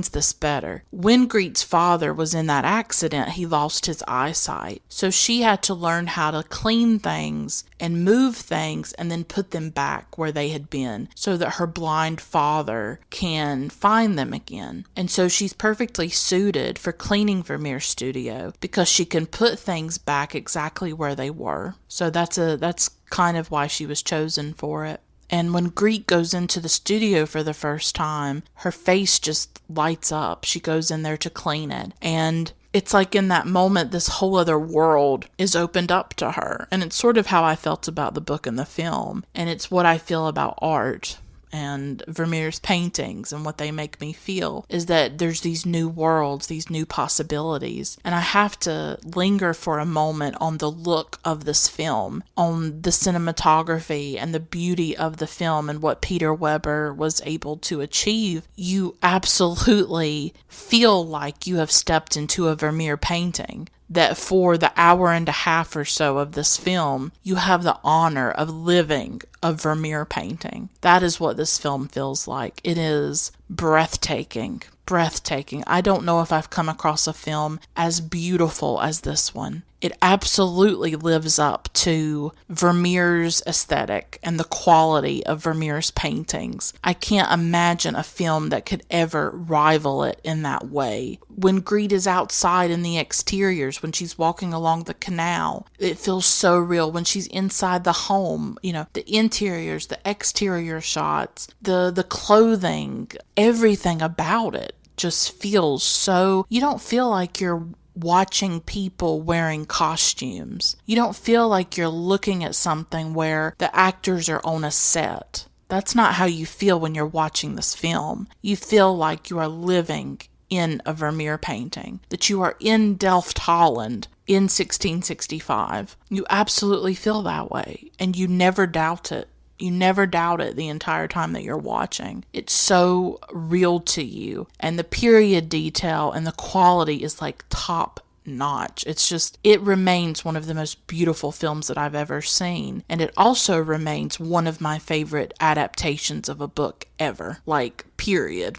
this better. When Griet's father was in that accident, he lost his eyesight. So she had to learn how to clean things and move things and then put them back where they had been so that her blind father can find them again. And so she's perfectly suited for cleaning Vermeer's studio because she can put things back exactly where they were. So that's kind of why she was chosen for it. And when Griet goes into the studio for the first time, her face just lights up. She goes in there to clean it. And it's like in that moment, this whole other world is opened up to her. And it's sort of how I felt about the book and the film. And it's what I feel about art and Vermeer's paintings, and what they make me feel is that there's these new worlds, these new possibilities. And I have to linger for a moment on the look of this film, on the cinematography and the beauty of the film and what Peter Weber was able to achieve. You absolutely feel like you have stepped into a Vermeer painting. That for the hour and a half or so of this film, you have the honor of living a Vermeer painting. That is what this film feels like. It is breathtaking. Breathtaking. I don't know if I've come across a film as beautiful as this one. It absolutely lives up to Vermeer's aesthetic and the quality of Vermeer's paintings. I can't imagine a film that could ever rival it in that way. When Griet is outside in the exteriors, when she's walking along the canal, it feels so real. When she's inside the home, the interiors, the exterior shots, the clothing, everything about it just feels so, you don't feel like you're watching people wearing costumes. You don't feel like you're looking at something where the actors are on a set. That's not how you feel when you're watching this film. You feel like you are living in a Vermeer painting, that you are in Delft, Holland in 1665. You absolutely feel that way, and you never doubt it. You never doubt it the entire time that you're watching. It's so real to you. And the period detail and the quality is like top notch. It remains one of the most beautiful films that I've ever seen. And it also remains one of my favorite adaptations of a book ever. Like, period.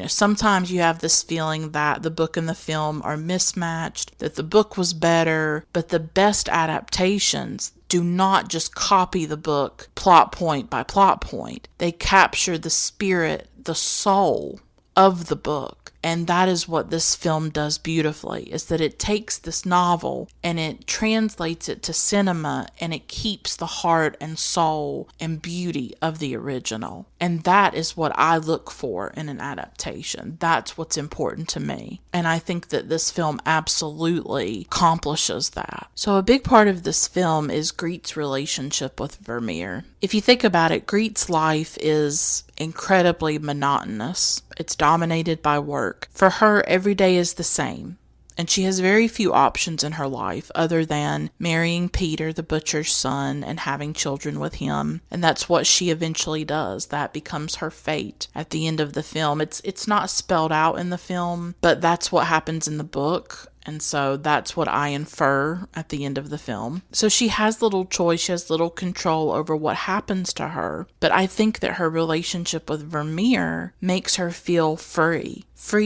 Sometimes you have this feeling that the book and the film are mismatched, that the book was better, but the best adaptations do not just copy the book plot point by plot point. They capture the spirit, the soul of the book. And that is what this film does beautifully, is that it takes this novel and it translates it to cinema, and it keeps the heart and soul and beauty of the original. And that is what I look for in an adaptation. That's what's important to me. And I think that this film absolutely accomplishes that. So a big part of this film is Griet's relationship with Vermeer. If you think about it, Griet's life is incredibly monotonous. It's dominated by work. For her, every day is the same. And she has very few options in her life other than marrying Peter, the butcher's son, and having children with him. And that's what she eventually does. That becomes her fate at the end of the film. It's not spelled out in the film, but that's what happens in the book. And so that's what I infer at the end of the film. So she has little choice, she has little control over what happens to her. But I think that her relationship with Vermeer makes her feel free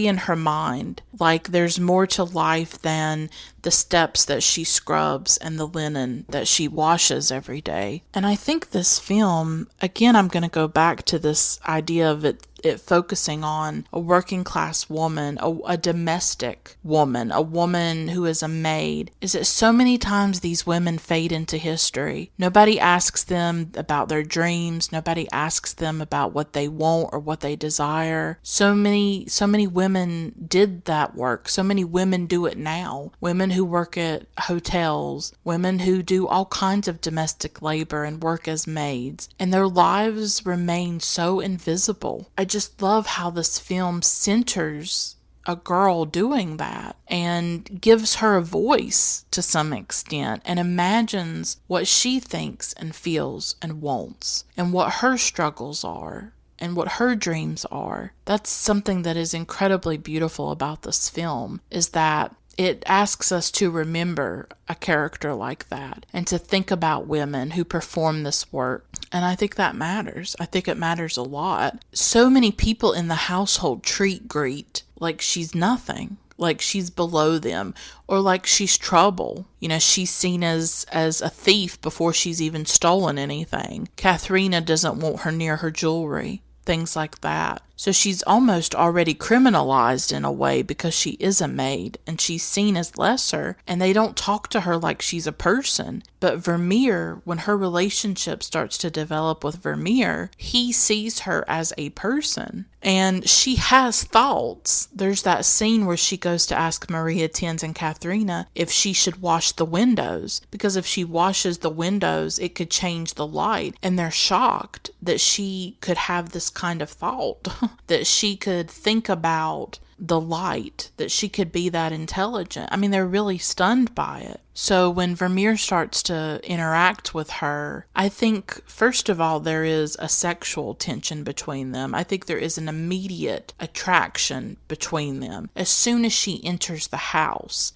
in her mind. Like there's more to life than the steps that she scrubs and the linen that she washes every day. And I think this film, again, I'm going to go back to this idea of it focusing on a working class woman, a domestic woman, a woman who is a maid, is that so many times these women fade into history. Nobody asks them about their dreams. Nobody asks them about what they want or what they desire. So many women did that work. So many women do it now. Women who work at hotels, women who do all kinds of domestic labor and work as maids, and their lives remain so invisible. I just love how this film centers a girl doing that and gives her a voice to some extent and imagines what she thinks and feels and wants and what her struggles are and what her dreams are. That's something that is incredibly beautiful about this film, is that it asks us to remember a character like that and to think about women who perform this work. And I think that matters. I think it matters a lot. So many people in the household treat Griet like she's nothing, like she's below them, or like she's trouble. She's seen as a thief before she's even stolen anything. Katharina doesn't want her near her jewelry. Things like that. So she's almost already criminalized in a way because she is a maid and she's seen as lesser, and they don't talk to her like she's a person. But Vermeer, when her relationship starts to develop with Vermeer, he sees her as a person. And she has thoughts. There's that scene where she goes to ask Maria Tins and Katharina if she should wash the windows, because if she washes the windows, it could change the light. And they're shocked that she could have this kind of thought, that she could think about the light, that she could be that intelligent. I mean, they're really stunned by it. So when Vermeer starts to interact with her, I think, first of all, there is a sexual tension between them. I think there is an immediate attraction between them. As soon as she enters the house,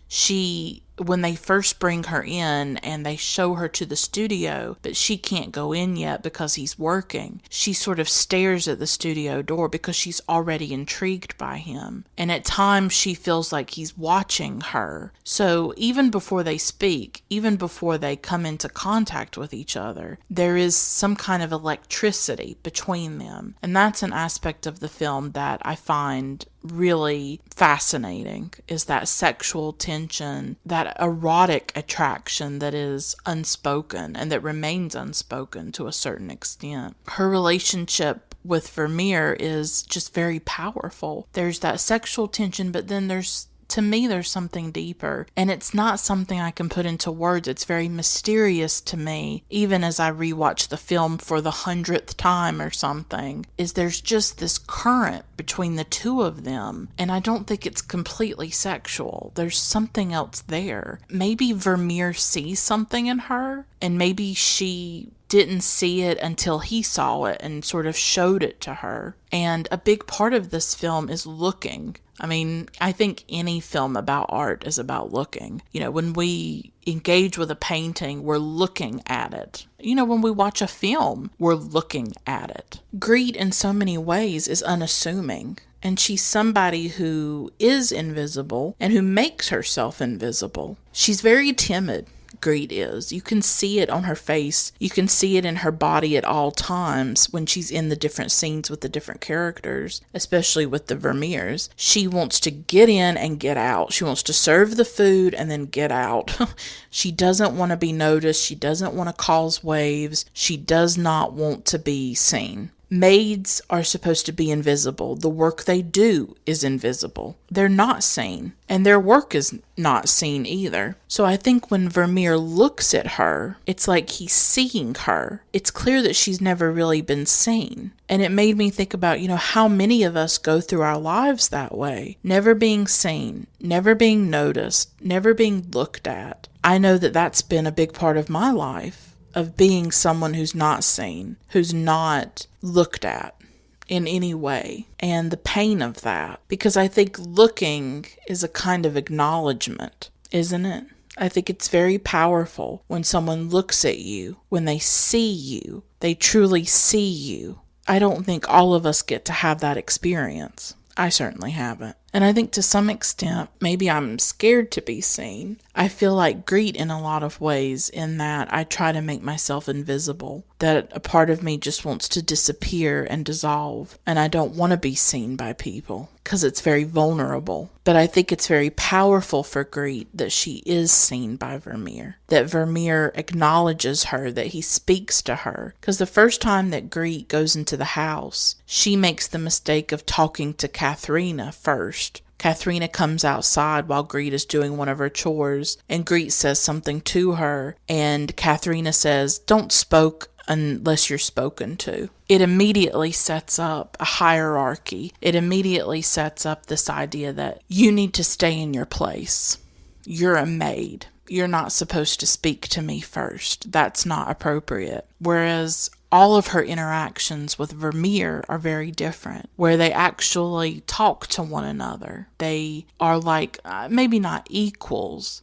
when they first bring her in and they show her to the studio, but she can't go in yet because he's working, she sort of stares at the studio door because she's already intrigued by him. And at times she feels like he's watching her. So even before they speak, even before they come into contact with each other, there is some kind of electricity between them. And that's an aspect of the film that I find really fascinating, is that sexual tension, that erotic attraction that is unspoken and that remains unspoken to a certain extent. Her relationship with Vermeer is just very powerful. There's that sexual tension, but then there's something deeper, and it's not something I can put into words. It's very mysterious to me, even as I rewatch the film for the 100th time or something, is there's just this current between the two of them, and I don't think it's completely sexual. There's something else there. Maybe Vermeer sees something in her, and maybe she didn't see it until he saw it and sort of showed it to her. And a big part of this film is looking. I mean, I think any film about art is about looking. You know, when we engage with a painting, we're looking at it. You know, when we watch a film, we're looking at it. Griet, in so many ways, is unassuming. And she's somebody who is invisible and who makes herself invisible. She's very timid. Griet is. You can see it on her face. You can see it in her body at all times when she's in the different scenes with the different characters, especially with the Vermeers. She wants to get in and get out. She wants to serve the food and then get out. She doesn't want to be noticed. She doesn't want to cause waves. She does not want to be seen. Maids are supposed to be invisible. The work they do is invisible. They're not seen, and their work is not seen either. So I think when Vermeer looks at her, it's like he's seeing her. It's clear that she's never really been seen. And it made me think about, how many of us go through our lives that way, never being seen, never being noticed, never being looked at. I know that that's been a big part of my life, of being someone who's not seen, who's not looked at in any way, and the pain of that. Because I think looking is a kind of acknowledgement, isn't it? I think it's very powerful when someone looks at you, when they see you, they truly see you. I don't think all of us get to have that experience. I certainly haven't. And I think to some extent, maybe I'm scared to be seen. I feel like Griet in a lot of ways, in that I try to make myself invisible, that a part of me just wants to disappear and dissolve, and I don't want to be seen by people because it's very vulnerable. But I think it's very powerful for Griet that she is seen by Vermeer, that Vermeer acknowledges her, that he speaks to her. Because the first time that Griet goes into the house, she makes the mistake of talking to Katharina first. Katharina comes outside while Griet is doing one of her chores, and Griet says something to her, and Katharina says, "Don't spoke unless you're spoken to." It immediately sets up a hierarchy. It immediately sets up this idea that you need to stay in your place. You're a maid. You're not supposed to speak to me first. That's not appropriate. Whereas all of her interactions with Vermeer are very different, where they actually talk to one another. They are like, maybe not equals,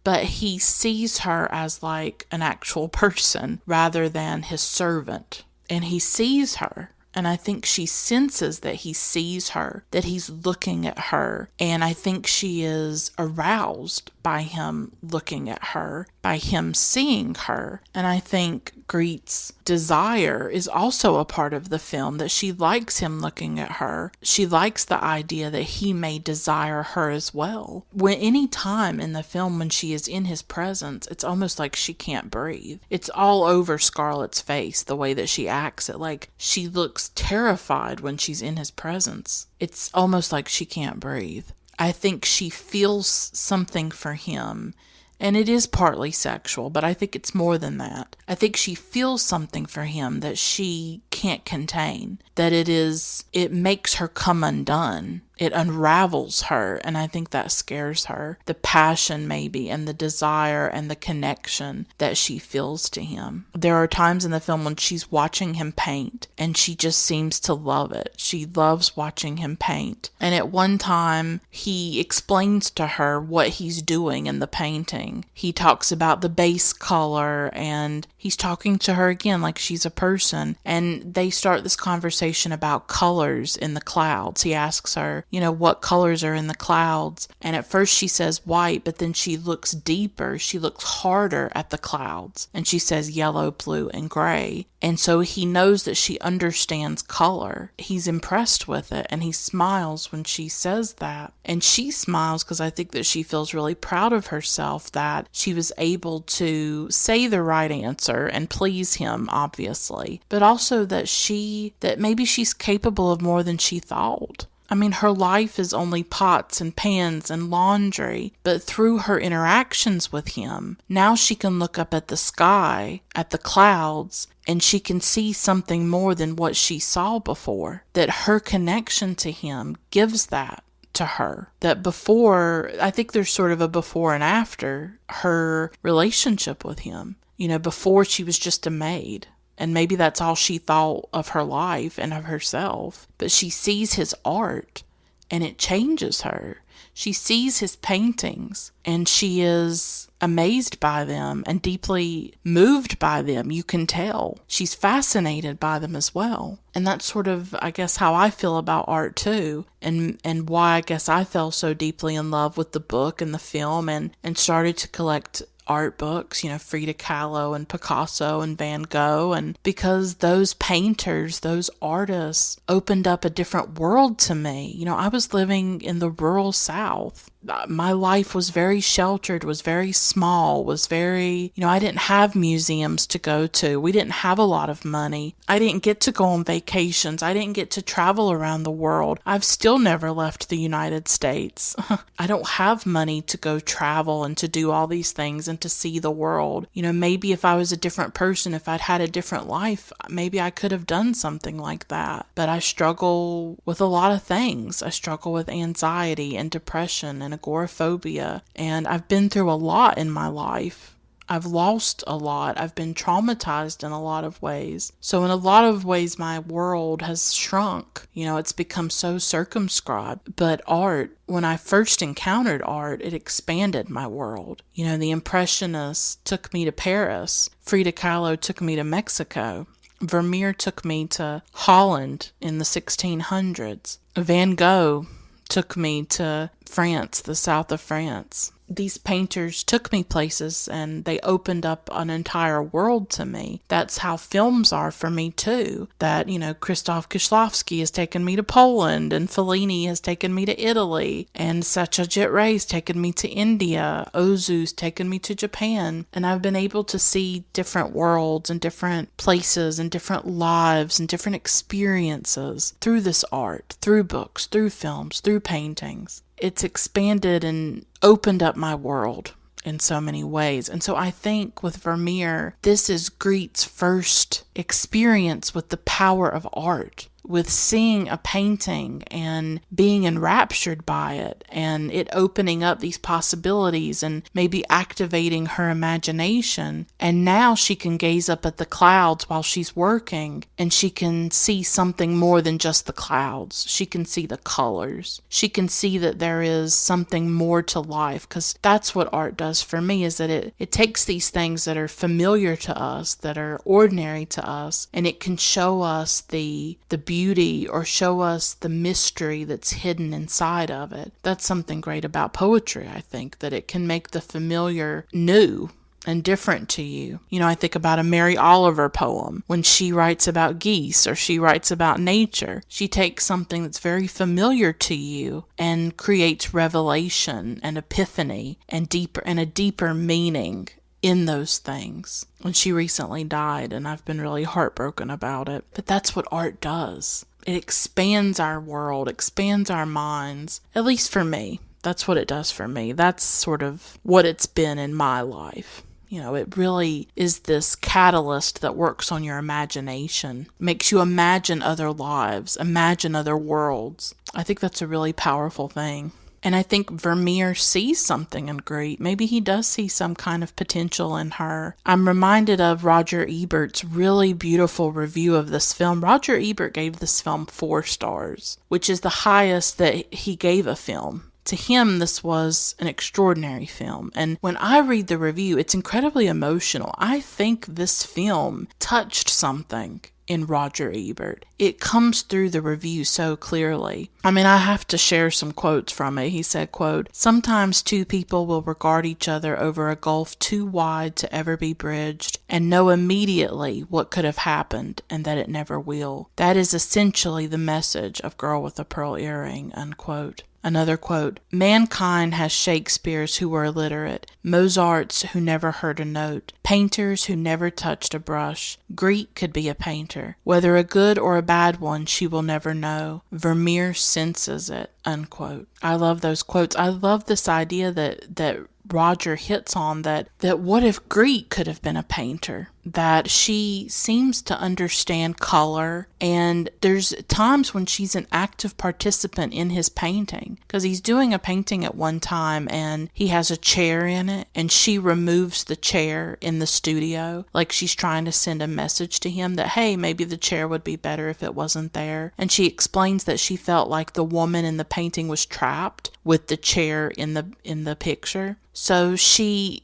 but he sees her as like an actual person rather than his servant. And he sees her. And I think she senses that he sees her, that he's looking at her. And I think she is aroused by him looking at her, by him seeing her. And I think Griet's desire is also a part of the film, that she likes him looking at her. She likes the idea that he may desire her as well. When any time in the film when she is in his presence, it's almost like she can't breathe. It's all over Scarlett's face, the way that she acts it. Like, she looks terrified when she's in his presence. It's almost like she can't breathe. I think she feels something for him. And it is partly sexual, but I think it's more than that. I think she feels something for him that she can't contain. That it makes her come undone. It unravels her, and I think that scares her. The passion, maybe, and the desire and the connection that she feels to him. There are times in the film when she's watching him paint, and she just seems to love it. She loves watching him paint. And at one time, he explains to her what he's doing in the painting. He talks about the base color, and he's talking to her again like she's a person. And they start this conversation about colors in the clouds. He asks her, what colors are in the clouds? And at first she says white, but then she looks deeper. She looks harder at the clouds. And she says yellow, blue, and gray. And so he knows that she understands color. He's impressed with it, and he smiles when she says that. And she smiles because I think that she feels really proud of herself that she was able to say the right answer and please him, obviously. But also that maybe she's capable of more than she thought. I mean, her life is only pots and pans and laundry, but through her interactions with him, now she can look up at the sky, at the clouds, and she can see something more than what she saw before. That her connection to him gives that to her. That before, I think there's sort of a before and after her relationship with him. Before she was just a maid. And maybe that's all she thought of her life and of herself. But she sees his art, and it changes her. She sees his paintings, and she is amazed by them and deeply moved by them. You can tell. She's fascinated by them as well. And that's sort of, I guess, how I feel about art too. And why I guess I fell so deeply in love with the book and the film and started to collect art books, Frida Kahlo and Picasso and Van Gogh, and because those painters, those artists opened up a different world to me. I was living in the rural South. My life was very sheltered, was very small, was very, I didn't have museums to go to. We didn't have a lot of money. I didn't get to go on vacations. I didn't get to travel around the world. I've still never left the United States. I don't have money to go travel and to do all these things and to see the world. Maybe if I was a different person, if I'd had a different life, maybe I could have done something like that. But I struggle with a lot of things. I struggle with anxiety and depression and agoraphobia, and I've been through a lot in my life. I've lost a lot. I've been traumatized in a lot of ways. So in a lot of ways, my world has shrunk. It's become so circumscribed. But art, when I first encountered art, it expanded my world. The Impressionists took me to Paris. Frida Kahlo took me to Mexico. Vermeer took me to Holland in the 1600s. Van Gogh took me to France, the south of France. These painters took me places and they opened up an entire world to me. That's how films are for me too. That, Krzysztof Kieślowski has taken me to Poland, and Fellini has taken me to Italy, and Satyajit Ray has taken me to India, Ozu's taken me to Japan, and I've been able to see different worlds and different places and different lives and different experiences through this art, through books, through films, through paintings. It's expanded and opened up my world in so many ways. And so I think with Vermeer, this is Griet's first experience with the power of art, with seeing a painting and being enraptured by it and it opening up these possibilities and maybe activating her imagination. And now she can gaze up at the clouds while she's working and she can see something more than just the clouds. She can see the colors. She can see that there is something more to life, because that's what art does for me, is that it takes these things that are familiar to us, that are ordinary to us, and it can show us the beauty or show us the mystery that's hidden inside of it. That's something great about poetry, I think, that it can make the familiar new and different to you. I think about a Mary Oliver poem when she writes about geese or she writes about nature. She takes something that's very familiar to you and creates revelation and epiphany and a deeper meaning in those things. And she recently died, and I've been really heartbroken about it. But that's what art does. It expands our world, expands our minds, at least for me. That's what it does for me. That's sort of what it's been in my life. It really is this catalyst that works on your imagination, makes you imagine other lives, imagine other worlds. I think that's a really powerful thing. And I think Vermeer sees something in Griet. Maybe he does see some kind of potential in her. I'm reminded of Roger Ebert's really beautiful review of this film. Roger Ebert gave this film 4 stars, which is the highest that he gave a film. To him, this was an extraordinary film. And when I read the review, it's incredibly emotional. I think this film touched something in Roger Ebert. It comes through the review so clearly. I have to share some quotes from it. He said, quote, "Sometimes two people will regard each other over a gulf too wide to ever be bridged and know immediately what could have happened and that it never will. That is essentially the message of Girl with a Pearl Earring," unquote. Another quote, "Mankind has Shakespeares who were illiterate, Mozarts who never heard a note, painters who never touched a brush. Griet could be a painter. Whether a good or a bad one, she will never know. Vermeer senses it," unquote. I love those quotes. I love this idea that Roger hits on that what if Griet could have been a painter? That she seems to understand color, and there's times when she's an active participant in his painting, because he's doing a painting at one time and he has a chair in it and she removes the chair in the studio, like she's trying to send a message to him that, hey, maybe the chair would be better if it wasn't there. And she explains that she felt like the woman in the painting was trapped with the chair in the picture. So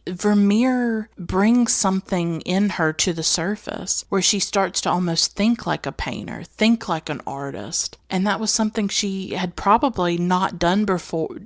Vermeer brings something in her to the surface where she starts to almost think like a painter, think like an artist. And that was something she had probably not done before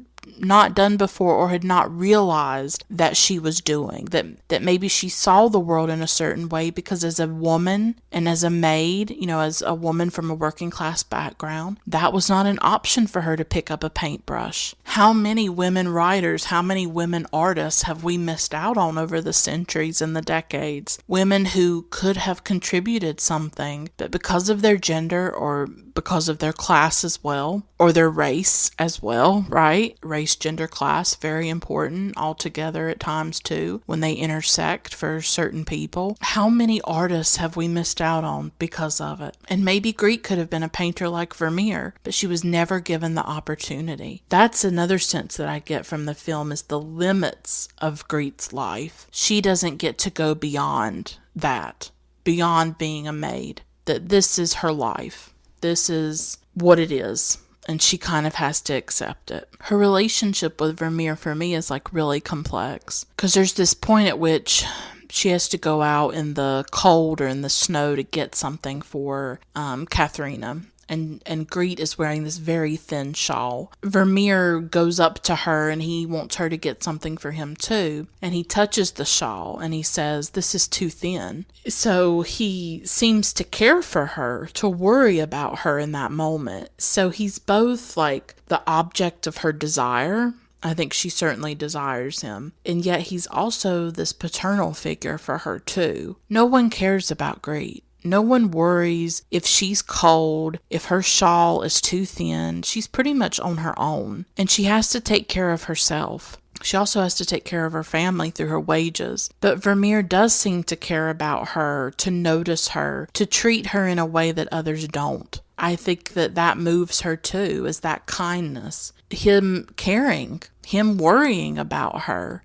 or had not realized that she was doing, that maybe she saw the world in a certain way because as a woman and as a maid, as a woman from a working class background, that was not an option for her to pick up a paintbrush. How many women writers, how many women artists have we missed out on over the centuries and the decades? Women who could have contributed something, but because of their gender or because of their class as well, or their race as well, right? Race, gender, class, very important altogether at times too, when they intersect for certain people. How many artists have we missed out on because of it? And maybe Griet could have been a painter like Vermeer, but she was never given the opportunity. That's another sense that I get from the film, is the limits of Griet's life. She doesn't get to go beyond that, beyond being a maid. That this is her life. This is what it is, and she kind of has to accept it. Her relationship with Vermeer for me is really complex, because there's this point at which she has to go out in the cold or in the snow to get something for Katharina. And Griet is wearing this very thin shawl. Vermeer goes up to her and he wants her to get something for him too. And he touches the shawl and he says, "This is too thin." So he seems to care for her, to worry about her in that moment. So he's both the object of her desire. I think she certainly desires him. And yet he's also this paternal figure for her too. No one cares about Griet. No one worries if she's cold, if her shawl is too thin. She's pretty much on her own, and she has to take care of herself. She also has to take care of her family through her wages. But Vermeer does seem to care about her, to notice her, to treat her in a way that others don't. I think that moves her too, is that kindness. Him caring, him worrying about her.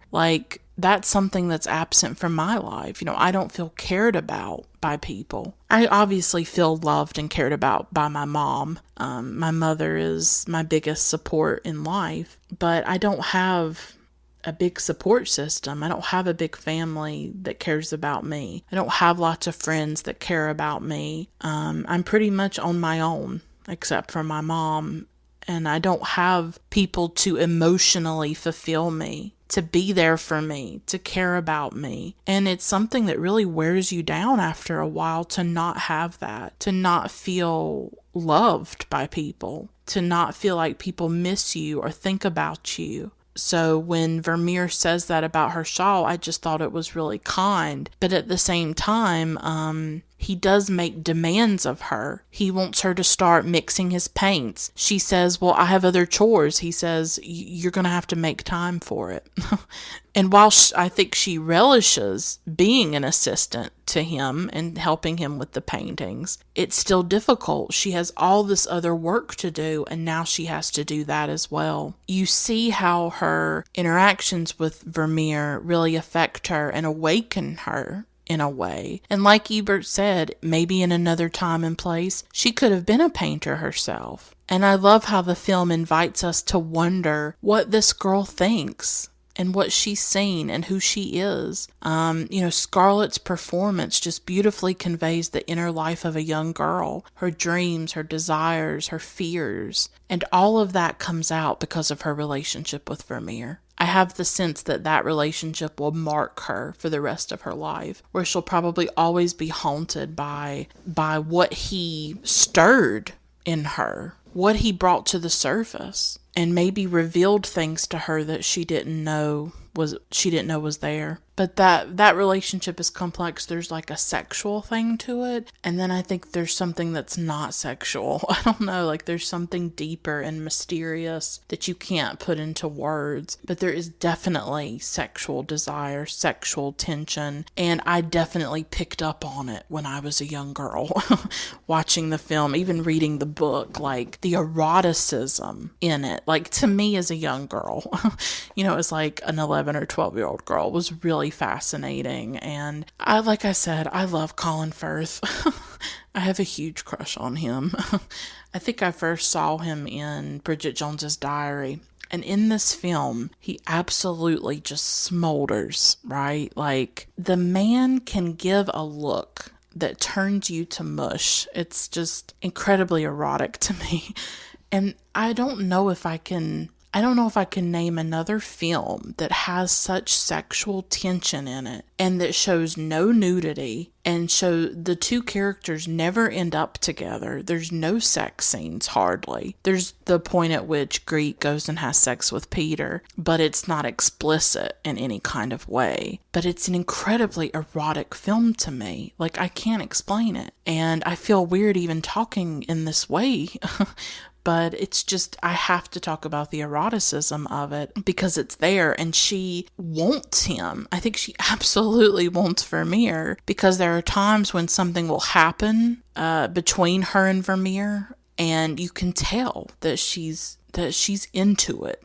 That's something that's absent from my life. I don't feel cared about by people. I obviously feel loved and cared about by my mom. My mother is my biggest support in life, but I don't have a big support system. I don't have a big family that cares about me. I don't have lots of friends that care about me. I'm pretty much on my own, except for my mom, and I don't have people to emotionally fulfill me, to be there for me, to care about me. And it's something that really wears you down after a while to not have that, to not feel loved by people, to not feel like people miss you or think about you. So when Vermeer says that about her shawl, I just thought it was really kind. But at the same time, he does make demands of her. He wants her to start mixing his paints. She says, well, I have other chores. He says, you're going to have to make time for it. And while I think she relishes being an assistant to him and helping him with the paintings, it's still difficult. She has all this other work to do, and now she has to do that as well. You see how her interactions with Vermeer really affect her and awaken her in a way. And like Ebert said, maybe in another time and place, she could have been a painter herself. And I love how the film invites us to wonder what this girl thinks and what she's seen and who she is. Scarlett's performance just beautifully conveys the inner life of a young girl, her dreams, her desires, her fears, and all of that comes out because of her relationship with Vermeer. I have the sense that that relationship will mark her for the rest of her life, where she'll probably always be haunted by what he stirred in her, what he brought to the surface, and maybe revealed things to her that she didn't know was there. But that relationship is complex. There's like a sexual thing to it, and then I think there's something that's not sexual. I don't know, like there's something deeper and mysterious that you can't put into words, but there is definitely sexual desire, sexual tension, and I definitely picked up on it when I was a young girl watching the film, even reading the book, like the eroticism in it, like to me as a young girl, as like an 11 or 12-year-old girl, was really fascinating. And like I said, I love Colin Firth. I have a huge crush on him. I think I first saw him in Bridget Jones's Diary. And in this film, he absolutely just smolders, right? Like, the man can give a look that turns you to mush. It's just incredibly erotic to me. And I don't know if I can name another film that has such sexual tension in it and that shows no nudity and the two characters never end up together. There's no sex scenes, hardly. There's the point at which Griet goes and has sex with Peter, but it's not explicit in any kind of way. But it's an incredibly erotic film to me. Like, I can't explain it. And I feel weird even talking in this way. But it's just, I have to talk about the eroticism of it because it's there, and she wants him. I think she absolutely wants Vermeer, because there are times when something will happen between her and Vermeer, and you can tell that she's into it.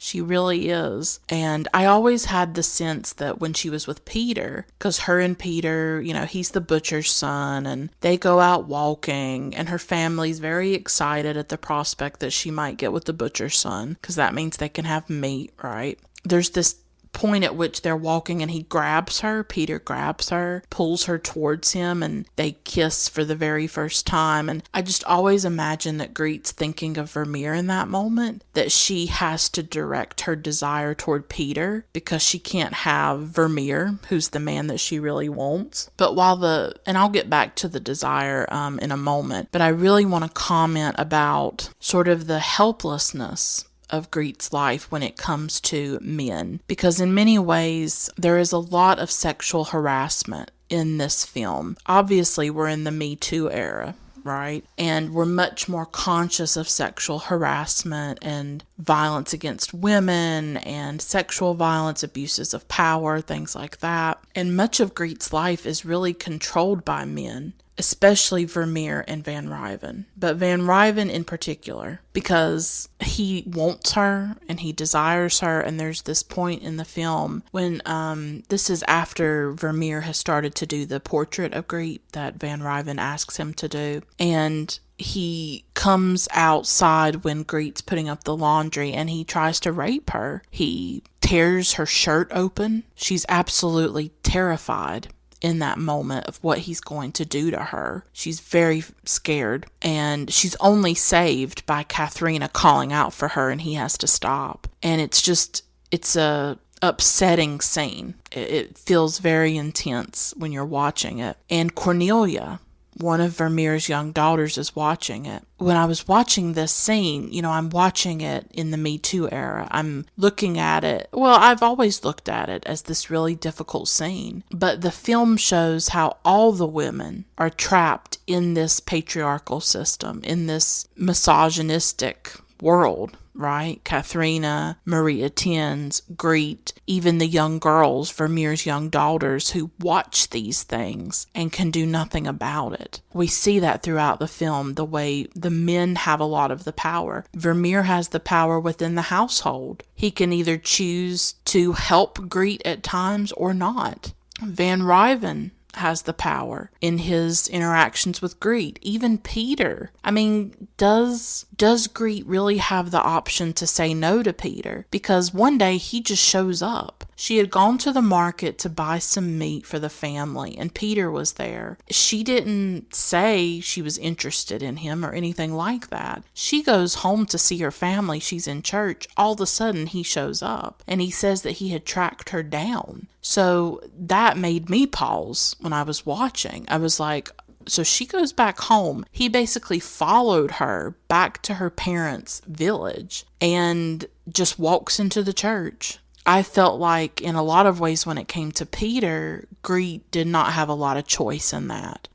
She really is. And I always had the sense that when she was with Peter, because her and Peter, he's the butcher's son, and they go out walking, and her family's very excited at the prospect that she might get with the butcher's son, because that means they can have meat, right? There's this point at which they're walking and Peter grabs her, pulls her towards him, and they kiss for the very first time. And I just always imagine that Griet's thinking of Vermeer in that moment, that she has to direct her desire toward Peter because she can't have Vermeer, who's the man that she really wants. But and I'll get back to the desire in a moment, but I really want to comment about sort of the helplessness of Griet's life when it comes to men, because in many ways there is a lot of sexual harassment in this film. Obviously, we're in the Me Too era, right? And we're much more conscious of sexual harassment and violence against women and sexual violence, abuses of power, things like that. And much of Griet's life is really controlled by men, especially Vermeer and Van Ryven. But Van Ryven in particular, because he wants her and he desires her. And there's this point in the film when this is after Vermeer has started to do the portrait of Griet that Van Ryven asks him to do. And he comes outside when Griet's putting up the laundry and he tries to rape her. He tears her shirt open. She's absolutely terrified in that moment of what he's going to do to her. She's very scared, and she's only saved by Katharina calling out for her, and he has to stop. And it's upsetting scene. It feels very intense when you're watching it. And Cornelia, one of Vermeer's young daughters, is watching it. When I was watching this scene, I'm watching it in the Me Too era. I'm looking at it. Well, I've always looked at it as this really difficult scene. But the film shows how all the women are trapped in this patriarchal system, in this misogynistic world, right? Katharina, Maria Tins, Griet, even the young girls, Vermeer's young daughters, who watch these things and can do nothing about it. We see that throughout the film, the way the men have a lot of the power. Vermeer has the power within the household. He can either choose to help Griet at times or not. Van Riven has the power in his interactions with Griet. Even Peter. I mean, does Griet really have the option to say no to Peter? Because one day he just shows up. She had gone to the market to buy some meat for the family, and Peter was there. She didn't say she was interested in him or anything like that. She goes home to see her family. She's in church. All of a sudden, he shows up, and he says that he had tracked her down. So that made me pause when I was watching. I was like, so she goes back home. He basically followed her back to her parents' village and just walks into the church. I felt like in a lot of ways when it came to Peter, Griet did not have a lot of choice in that.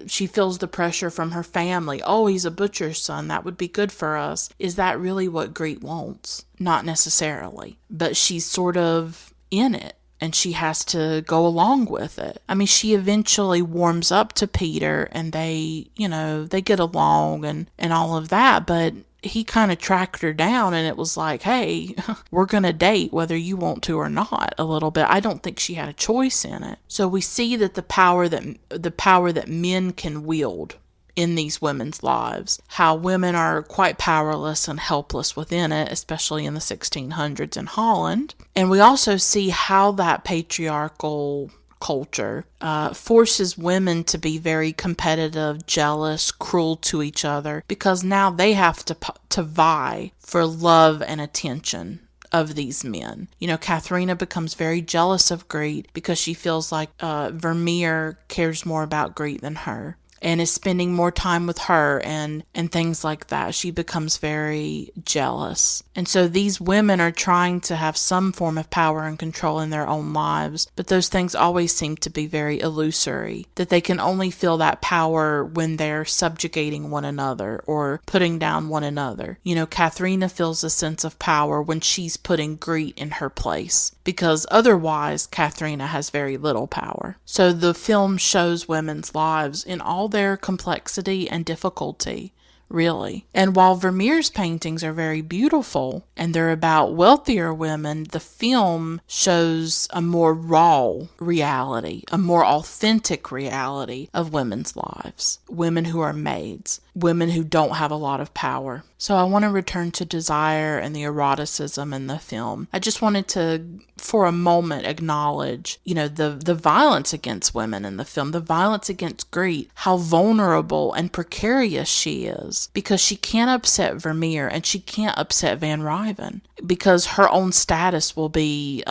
She feels the pressure from her family. Oh, he's a butcher's son. That would be good for us. Is that really what Griet wants? Not necessarily. But she's sort of in it, and she has to go along with it. I mean, she eventually warms up to Peter, and they get along and all of that, but he kind of tracked her down, and it was like, hey, we're going to date whether you want to or not, a little bit. I don't think she had a choice in it. So we see that the power that men can wield in these women's lives, how women are quite powerless and helpless within it, especially in the 1600s in Holland. And we also see how that patriarchal culture forces women to be very competitive, jealous, cruel to each other, because now they have to vie for love and attention of these men. Katharina becomes very jealous of Griet because she feels like Vermeer cares more about Griet than her, and is spending more time with her and things like that. She becomes very jealous. And so these women are trying to have some form of power and control in their own lives, but those things always seem to be very illusory, that they can only feel that power when they're subjugating one another or putting down one another. Katharina feels a sense of power when she's putting Griet in her place, because otherwise Katharina has very little power. So the film shows women's lives in all their complexity and difficulty, really. And while Vermeer's paintings are very beautiful and they're about wealthier women, the film shows a more raw reality, a more authentic reality of women's lives. Women who are maids, women who don't have a lot of power. So I want to return to desire and the eroticism in the film. I just wanted to, for a moment, acknowledge, the violence against women in the film, the violence against Griet, how vulnerable and precarious she is, because she can't upset Vermeer and she can't upset Van Riven, because her own status will be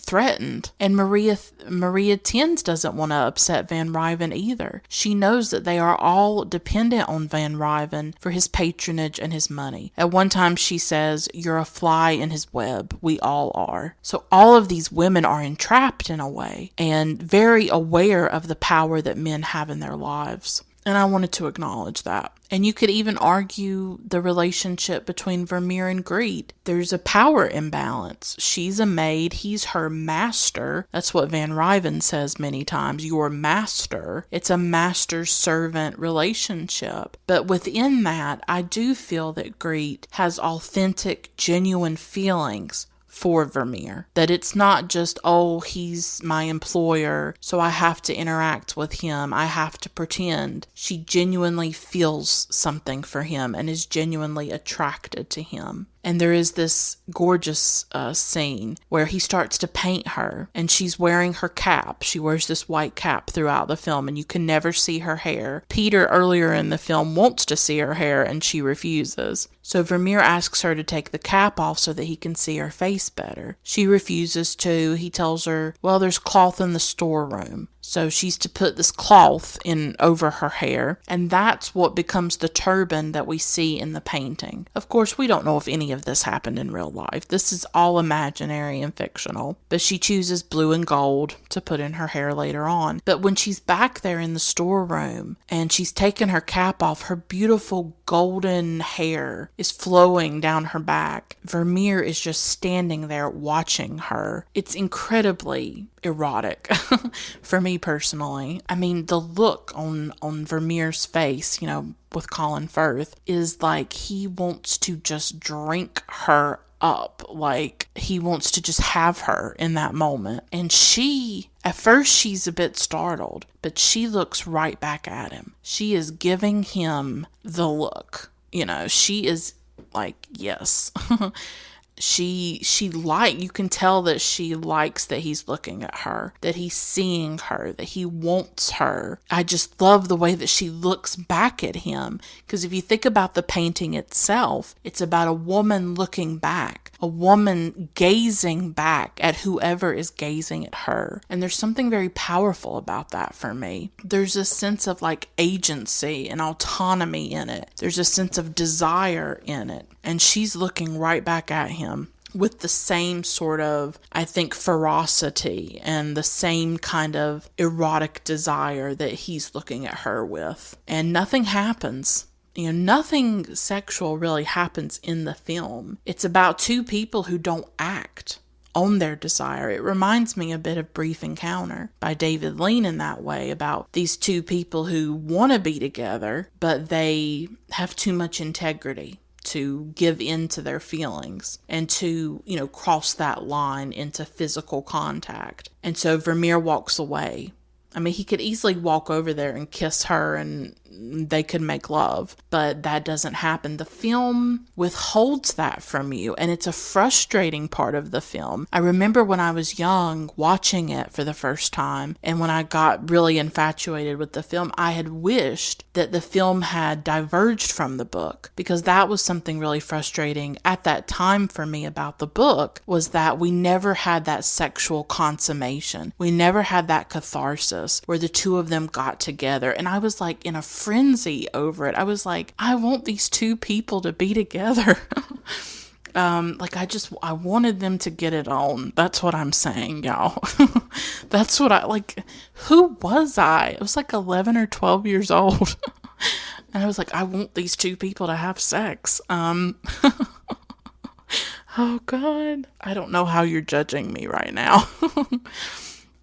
threatened. And Maria Tins doesn't want to upset Van Riven either. She knows that they are all dependent on Van Riven for his patronage and his money. At one time she says, "You're a fly in his web. We all are." So all of these women are entrapped in a way and very aware of the power that men have in their lives. And I wanted to acknowledge that. And you could even argue the relationship between Vermeer and Griet. There's a power imbalance. She's a maid. He's her master. That's what Van Riven says many times. Your master. It's a master-servant relationship. But within that, I do feel that Griet has authentic, genuine feelings for Vermeer. That it's not just, oh, he's my employer, so I have to interact with him, I have to pretend. She genuinely feels something for him and is genuinely attracted to him. And there is this gorgeous scene where he starts to paint her, and she's wearing her cap. She wears this white cap throughout the film, and you can never see her hair. Peter, earlier in the film, wants to see her hair, and she refuses. So Vermeer asks her to take the cap off so that he can see her face better. She refuses to. He tells her, well, there's cloth in the storeroom. So she's to put this cloth in over her hair, and that's what becomes the turban that we see in the painting. Of course, we don't know if any of this happened in real life. This is all imaginary and fictional. But she chooses blue and gold to put in her hair later on. But when she's back there in the storeroom and she's taken her cap off, her beautiful golden hair is flowing down her back. Vermeer is just standing there watching her. It's incredibly erotic for me personally. I mean, the look on Vermeer's face, with Colin Firth, is like he wants to just drink her up. Like he wants to just have her in that moment. And at first she's a bit startled, but she looks right back at him. She is giving him the look. She is like, yes. You can tell that she likes that he's looking at her, that he's seeing her, that he wants her. I just love the way that she looks back at him, because if you think about the painting itself, it's about a woman looking back, a woman gazing back at whoever is gazing at her. And there's something very powerful about that for me. There's a sense of like agency and autonomy in it. There's a sense of desire in it. And she's looking right back at him with the same sort of, I think, ferocity and the same kind of erotic desire that he's looking at her with. And nothing happens. Nothing sexual really happens in the film. It's about two people who don't act on their desire. It reminds me a bit of Brief Encounter by David Lean in that way, about these two people who want to be together, but they have too much integrity to give in to their feelings and to, cross that line into physical contact. And so Vermeer walks away. I mean, he could easily walk over there and kiss her and they could make love, but that doesn't happen. The film withholds that from you, and it's a frustrating part of the film. I remember when I was young watching it for the first time, and when I got really infatuated with the film, I had wished that the film had diverged from the book, because that was something really frustrating at that time for me about the book, was that we never had that sexual consummation. We never had that catharsis where the two of them got together, and I was like in a frenzy over it. I was like, I want these two people to be together. I wanted them to get it on. That's what I'm saying, y'all. That's what who was I? I was like 11 or 12 years old. And I was like, I want these two people to have sex. Oh God. I don't know how you're judging me right now.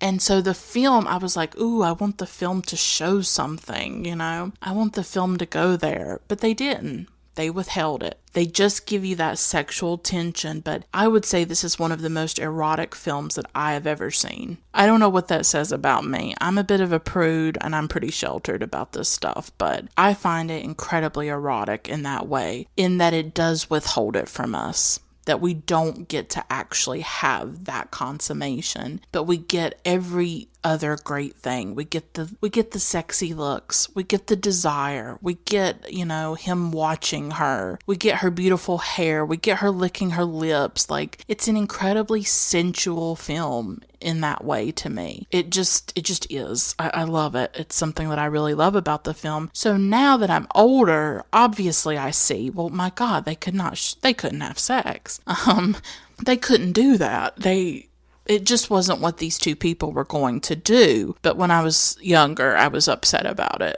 And so the film, I was like, ooh, I want the film to show something, I want the film to go there. But they didn't. They withheld it. They just give you that sexual tension. But I would say this is one of the most erotic films that I have ever seen. I don't know what that says about me. I'm a bit of a prude and I'm pretty sheltered about this stuff. But I find it incredibly erotic in that way, in that it does withhold it from us. That we don't get to actually have that consummation, but we get every other great thing. We get the sexy looks, we get the desire, we get, him watching her, we get her beautiful hair, we get her licking her lips. Like, it's an incredibly sensual film in that way to me. It just is. I love it. It's something that I really love about the film. So now that I'm older, obviously I see, well, my God, they couldn't have sex. They couldn't do that. It just wasn't what these two people were going to do. But when I was younger, I was upset about it.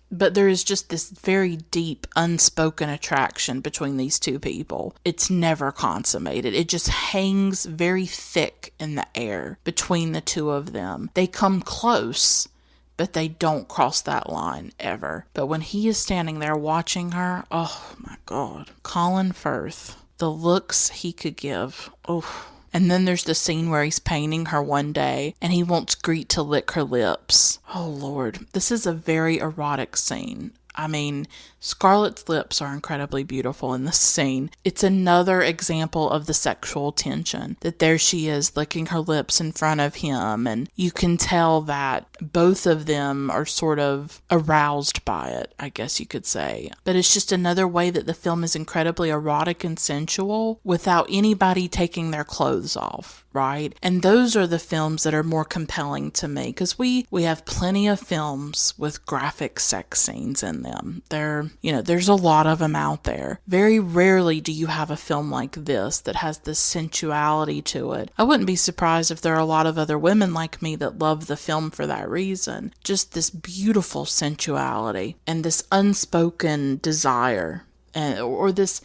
But there is just this very deep, unspoken attraction between these two people. It's never consummated. It just hangs very thick in the air between the two of them. They come close, but they don't cross that line ever. But when he is standing there watching her, oh my God. Colin Firth, the looks he could give. Oh. And then there's the scene where he's painting her one day and he wants Griet to lick her lips. Oh Lord, this is a very erotic scene. I mean, Scarlett's lips are incredibly beautiful in this scene. It's another example of the sexual tension, that there she is licking her lips in front of him, and you can tell that both of them are sort of aroused by it, I guess you could say. But it's just another way that the film is incredibly erotic and sensual without anybody taking their clothes off, right? And those are the films that are more compelling to me, because we have plenty of films with graphic sex scenes in them. There's a lot of them out there. Very rarely do you have a film like this that has this sensuality to it. I wouldn't be surprised if there are a lot of other women like me that love the film for that reason. Just this beautiful sensuality and this unspoken desire, or this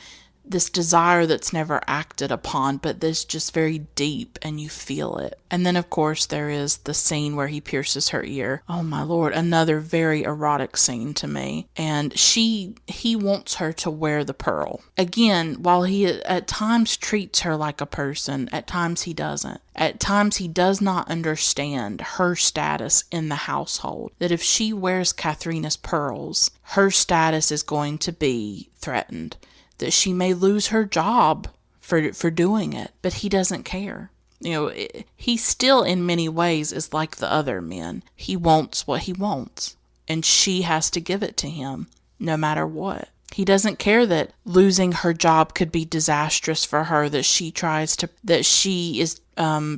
desire that's never acted upon, but this just very deep, and you feel it. And then, of course, there is the scene where he pierces her ear. Oh my Lord, another very erotic scene to me. And he wants her to wear the pearl. Again, while he at times treats her like a person, at times he doesn't. At times he does not understand her status in the household. That if she wears Katharina's pearls, her status is going to be threatened. That she may lose her job for doing it, but he doesn't care. He still in many ways is like the other men. He wants what he wants, and she has to give it to him no matter what. He doesn't care that losing her job could be disastrous for her, that she is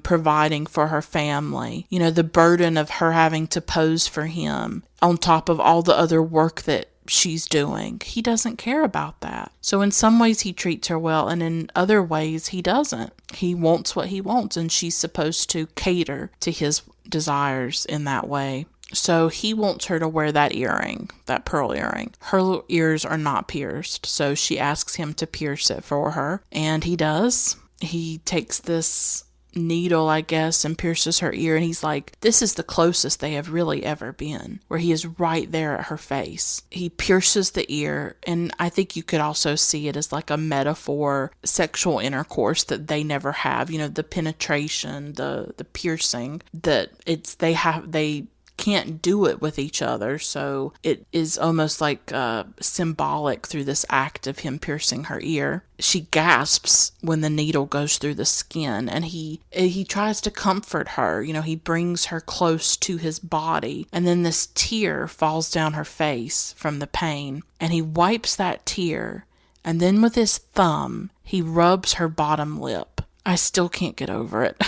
providing for her family. The burden of her having to pose for him on top of all the other work that she's doing. He doesn't care about that. So in some ways he treats her well, and in other ways he doesn't. He wants what he wants, and she's supposed to cater to his desires in that way. So he wants her to wear that earring, that pearl earring. Her ears are not pierced, so she asks him to pierce it for her, and he does. He takes this needle, I guess, and pierces her ear, and he's like, this is the closest they have really ever been, where he is right there at her face. He pierces the ear, and I think you could also see it as like a metaphor, sexual intercourse that they never have, the penetration, the piercing, that they can't do it with each other, so it is almost like symbolic through this act of him piercing her ear. She gasps when the needle goes through the skin, and he tries to comfort her. He brings her close to his body, and then this tear falls down her face from the pain, and he wipes that tear, and then with his thumb he rubs her bottom lip. I still can't get over it.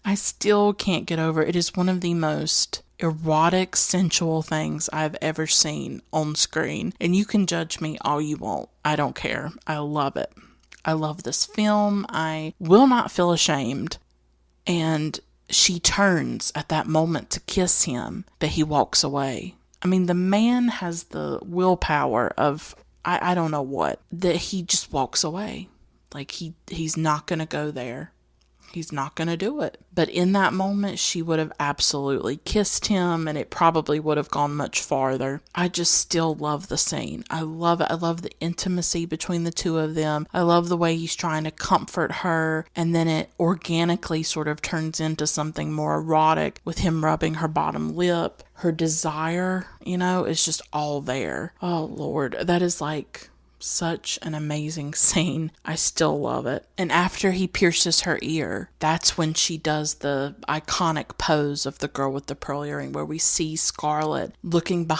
I still can't get over it. It is one of the most erotic, sensual things I've ever seen on screen. And you can judge me all you want. I don't care. I love it. I love this film. I will not feel ashamed. And she turns at that moment to kiss him, but he walks away. I mean, the man has the willpower of, I don't know what, that he just walks away. Like he's not going to go there. He's not going to do it. But in that moment, she would have absolutely kissed him, and it probably would have gone much farther. I just still love the scene. I love it. I love the intimacy between the two of them. I love the way he's trying to comfort her, and then it organically sort of turns into something more erotic with him rubbing her bottom lip. Her desire, is just all there. Oh, Lord. That is like such an amazing scene. I still love it. And after he pierces her ear, that's when she does the iconic pose of the girl with the pearl earring, where we see Scarlett looking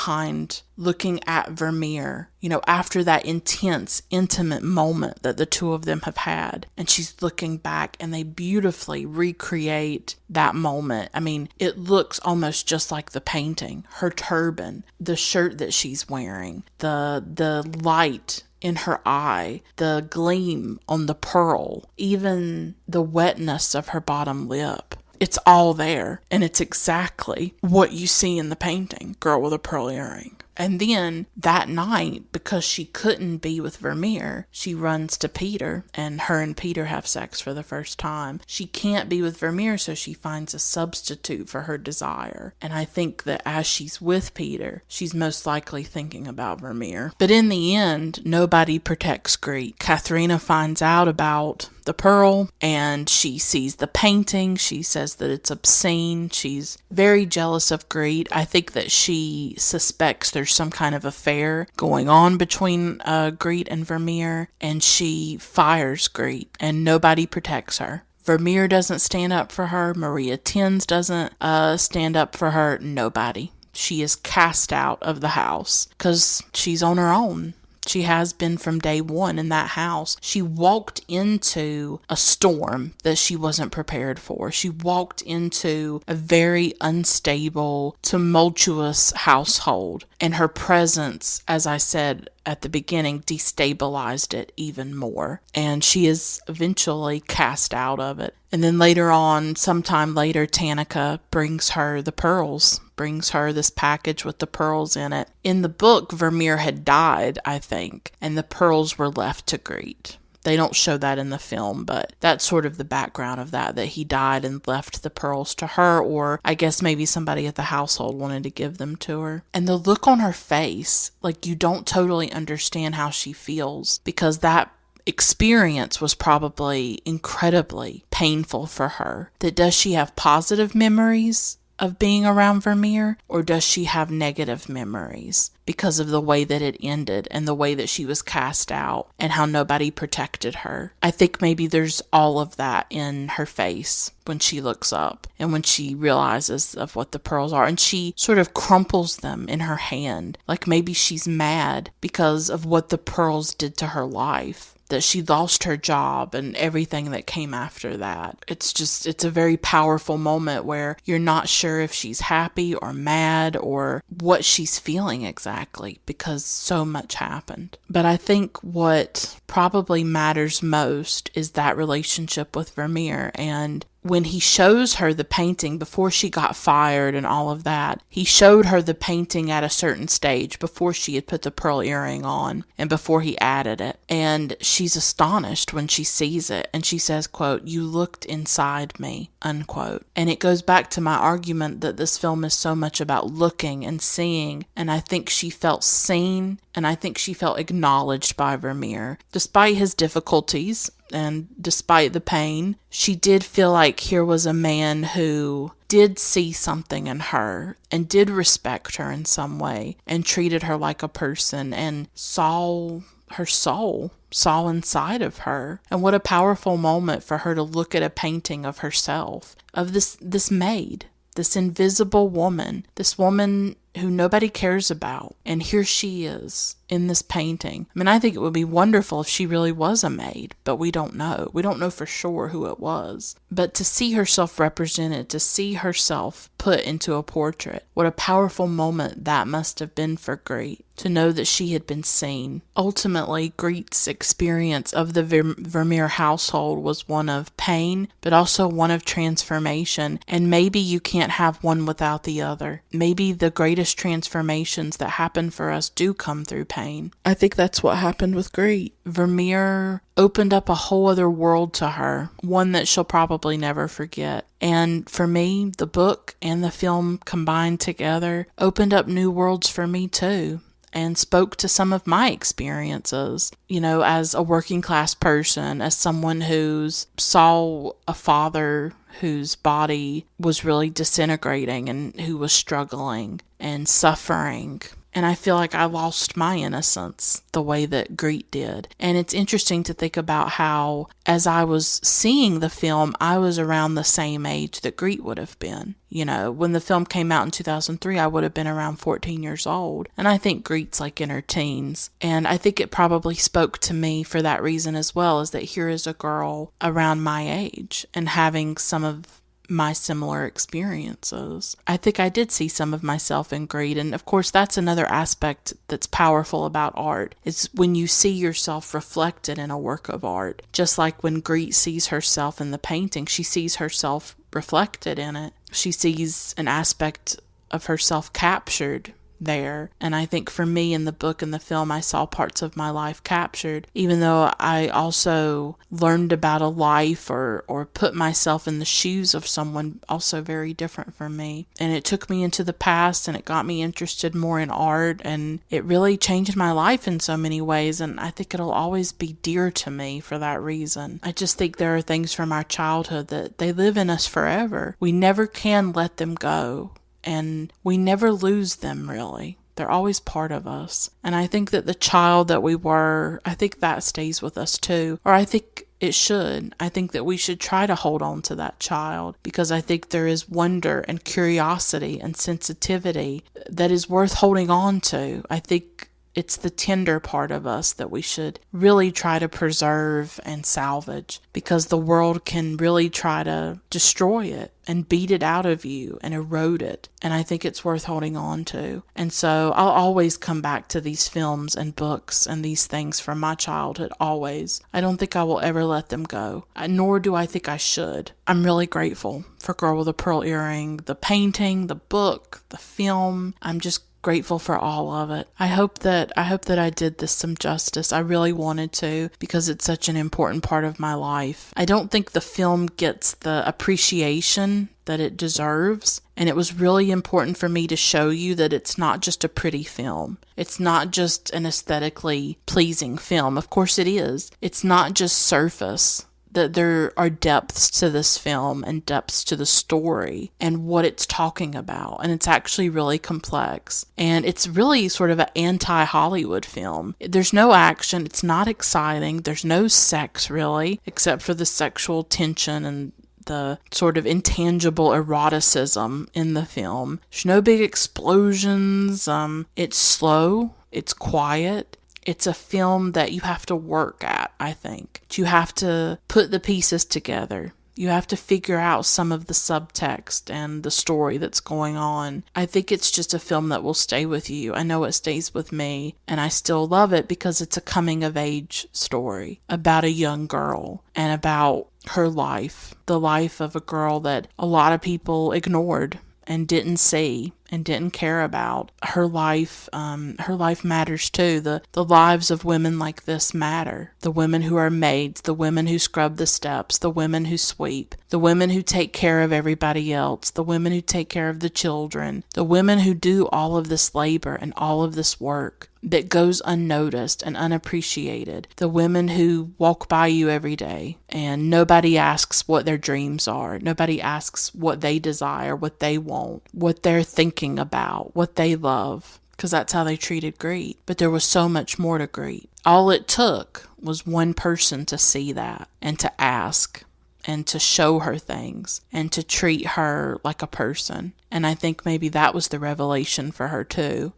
at Vermeer, after that intense, intimate moment that the two of them have had. And she's looking back, and they beautifully recreate that moment. I mean, it looks almost just like the painting. Her turban, the shirt that she's wearing, the light in her eye, the gleam on the pearl, even the wetness of her bottom lip. It's all there, and it's exactly what you see in the painting, Girl with a Pearl Earring. And then that night, because she couldn't be with Vermeer, she runs to Peter, and her and Peter have sex for the first time. She can't be with Vermeer, so she finds a substitute for her desire. And I think that as she's with Peter, she's most likely thinking about Vermeer. But in the end, nobody protects Griet. Katharina finds out about the pearl, and she sees the painting. She says that it's obscene. She's very jealous of Griet. I think that she suspects there's some kind of affair going on between Griet and Vermeer, and she fires Griet, and nobody protects her. Vermeer doesn't stand up for her. Maria Tins doesn't stand up for her. Nobody. She is cast out of the house because she's on her own. She has been from day one in that house. She walked into a storm that she wasn't prepared for. She walked into a very unstable, tumultuous household. And her presence, as I said at the beginning, destabilized it even more. And she is eventually cast out of it. And then later on, sometime later, Tanika brings her the pearls, brings her this package with the pearls in it. In the book, Vermeer had died, I think, and the pearls were left to Griet. They don't show that in the film, but that's sort of the background of that he died and left the pearls to her, or I guess maybe somebody at the household wanted to give them to her. And the look on her face, like you don't totally understand how she feels, because that experience was probably incredibly painful for her. That does she have positive memories of being around Vermeer, or does she have negative memories because of the way that it ended and the way that she was cast out and how nobody protected her? I think maybe there's all of that in her face when she looks up and when she realizes of what the pearls are, and she sort of crumples them in her hand, like maybe she's mad because of what the pearls did to her life, that she lost her job and everything that came after that. It's a very powerful moment where you're not sure if she's happy or mad or what she's feeling exactly, because so much happened. But I think what probably matters most is that relationship with Vermeer. And when he shows her the painting before she got fired and all of that, he showed her the painting at a certain stage before she had put the pearl earring on and before he added it. And she's astonished when she sees it. And she says, quote, "You looked inside me," unquote. And it goes back to my argument that this film is so much about looking and seeing. And I think she felt seen, and I think she felt acknowledged by Vermeer. Despite his difficulties, and despite the pain, she did feel like here was a man who did see something in her and did respect her in some way and treated her like a person and saw her soul, saw inside of her. And what a powerful moment for her to look at a painting of herself, of this maid, this invisible woman, this woman who nobody cares about. And here she is in this painting. I mean, I think it would be wonderful if she really was a maid, but we don't know. We don't know for sure who it was. But to see herself represented, to see herself put into a portrait, what a powerful moment that must have been for Griet, to know that she had been seen. Ultimately, Griet's experience of the Vermeer household was one of pain, but also one of transformation. And maybe you can't have one without the other. Maybe the greatest transformations that happen for us do come through pain. I think that's what happened with Griet. Vermeer opened up a whole other world to her, one that she'll probably never forget. And for me, the book and the film combined together opened up new worlds for me too, and spoke to some of my experiences, as a working class person, as someone who's saw a father whose body was really disintegrating and who was struggling and suffering. And I feel like I lost my innocence the way that Griet did. And it's interesting to think about how, as I was seeing the film, I was around the same age that Griet would have been. When the film came out in 2003, I would have been around 14 years old. And I think Griet's like in her teens. And I think it probably spoke to me for that reason as well, is that here is a girl around my age and having some of my similar experiences. I think I did see some of myself in Griet, and of course that's another aspect that's powerful about art, is when you see yourself reflected in a work of art. Just like when Griet sees herself in the painting, she sees herself reflected in it. She sees an aspect of herself captured there. And I think for me in the book and the film, I saw parts of my life captured, even though I also learned about a life or put myself in the shoes of someone also very different from me. And it took me into the past, and it got me interested more in art, and it really changed my life in so many ways. And I think it'll always be dear to me for that reason. I just think there are things from our childhood that they live in us forever. We never can let them go. And we never lose them, really. They're always part of us. And I think that the child that we were, I think that stays with us too. Or I think it should. I think that we should try to hold on to that child, because I think there is wonder and curiosity and sensitivity that is worth holding on to. I think it's the tender part of us that we should really try to preserve and salvage, because the world can really try to destroy it and beat it out of you and erode it. And I think it's worth holding on to. And so I'll always come back to these films and books and these things from my childhood, always. I don't think I will ever let them go, nor do I think I should. I'm really grateful for Girl with a Pearl Earring, the painting, the book, the film. I'm just grateful for all of it. I hope that I did this some justice. I really wanted to, because it's such an important part of my life. I don't think the film gets the appreciation that it deserves, and it was really important for me to show you that it's not just a pretty film. It's not just an aesthetically pleasing film. Of course it is. It's not just surface. That there are depths to this film and depths to the story and what it's talking about. And it's actually really complex. And it's really sort of an anti-Hollywood film. There's no action. It's not exciting. There's no sex, really, except for the sexual tension and the sort of intangible eroticism in the film. There's no big explosions. It's slow. It's quiet. It's a film that you have to work at, I think. You have to put the pieces together. You have to figure out some of the subtext and the story that's going on. I think it's just a film that will stay with you. I know it stays with me, and I still love it because it's a coming-of-age story about a young girl and about her life, the life of a girl that a lot of people ignored and didn't see and didn't care about. Her life matters too. The lives of women like this matter. The women who are maids, the women who scrub the steps, the women who sweep, the women who take care of everybody else, the women who take care of the children, the women who do all of this labor and all of this work that goes unnoticed and unappreciated. The women who walk by you every day and nobody asks what their dreams are. Nobody asks what they desire, what they want, what they're thinking about, what they love, because that's how they treated Griet. But there was so much more to Griet. All it took was one person to see that and to ask and to show her things and to treat her like a person. And I think maybe that was the revelation for her too,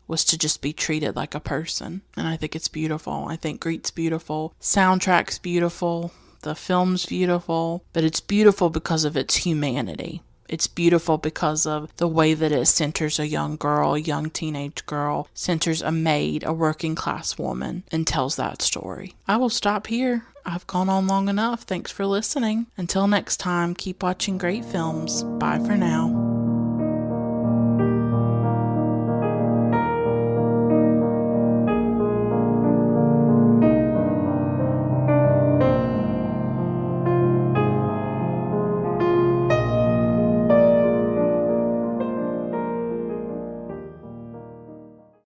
was to just be treated like a person. And I think it's beautiful. I think Griet's beautiful. Soundtrack's beautiful. The film's beautiful. But it's beautiful because of its humanity. It's beautiful because of the way that it centers a young girl, a young teenage girl, centers a maid, a working class woman, and tells that story. I will stop here. I've gone on long enough. Thanks for listening. Until next time, keep watching great films. Bye for now.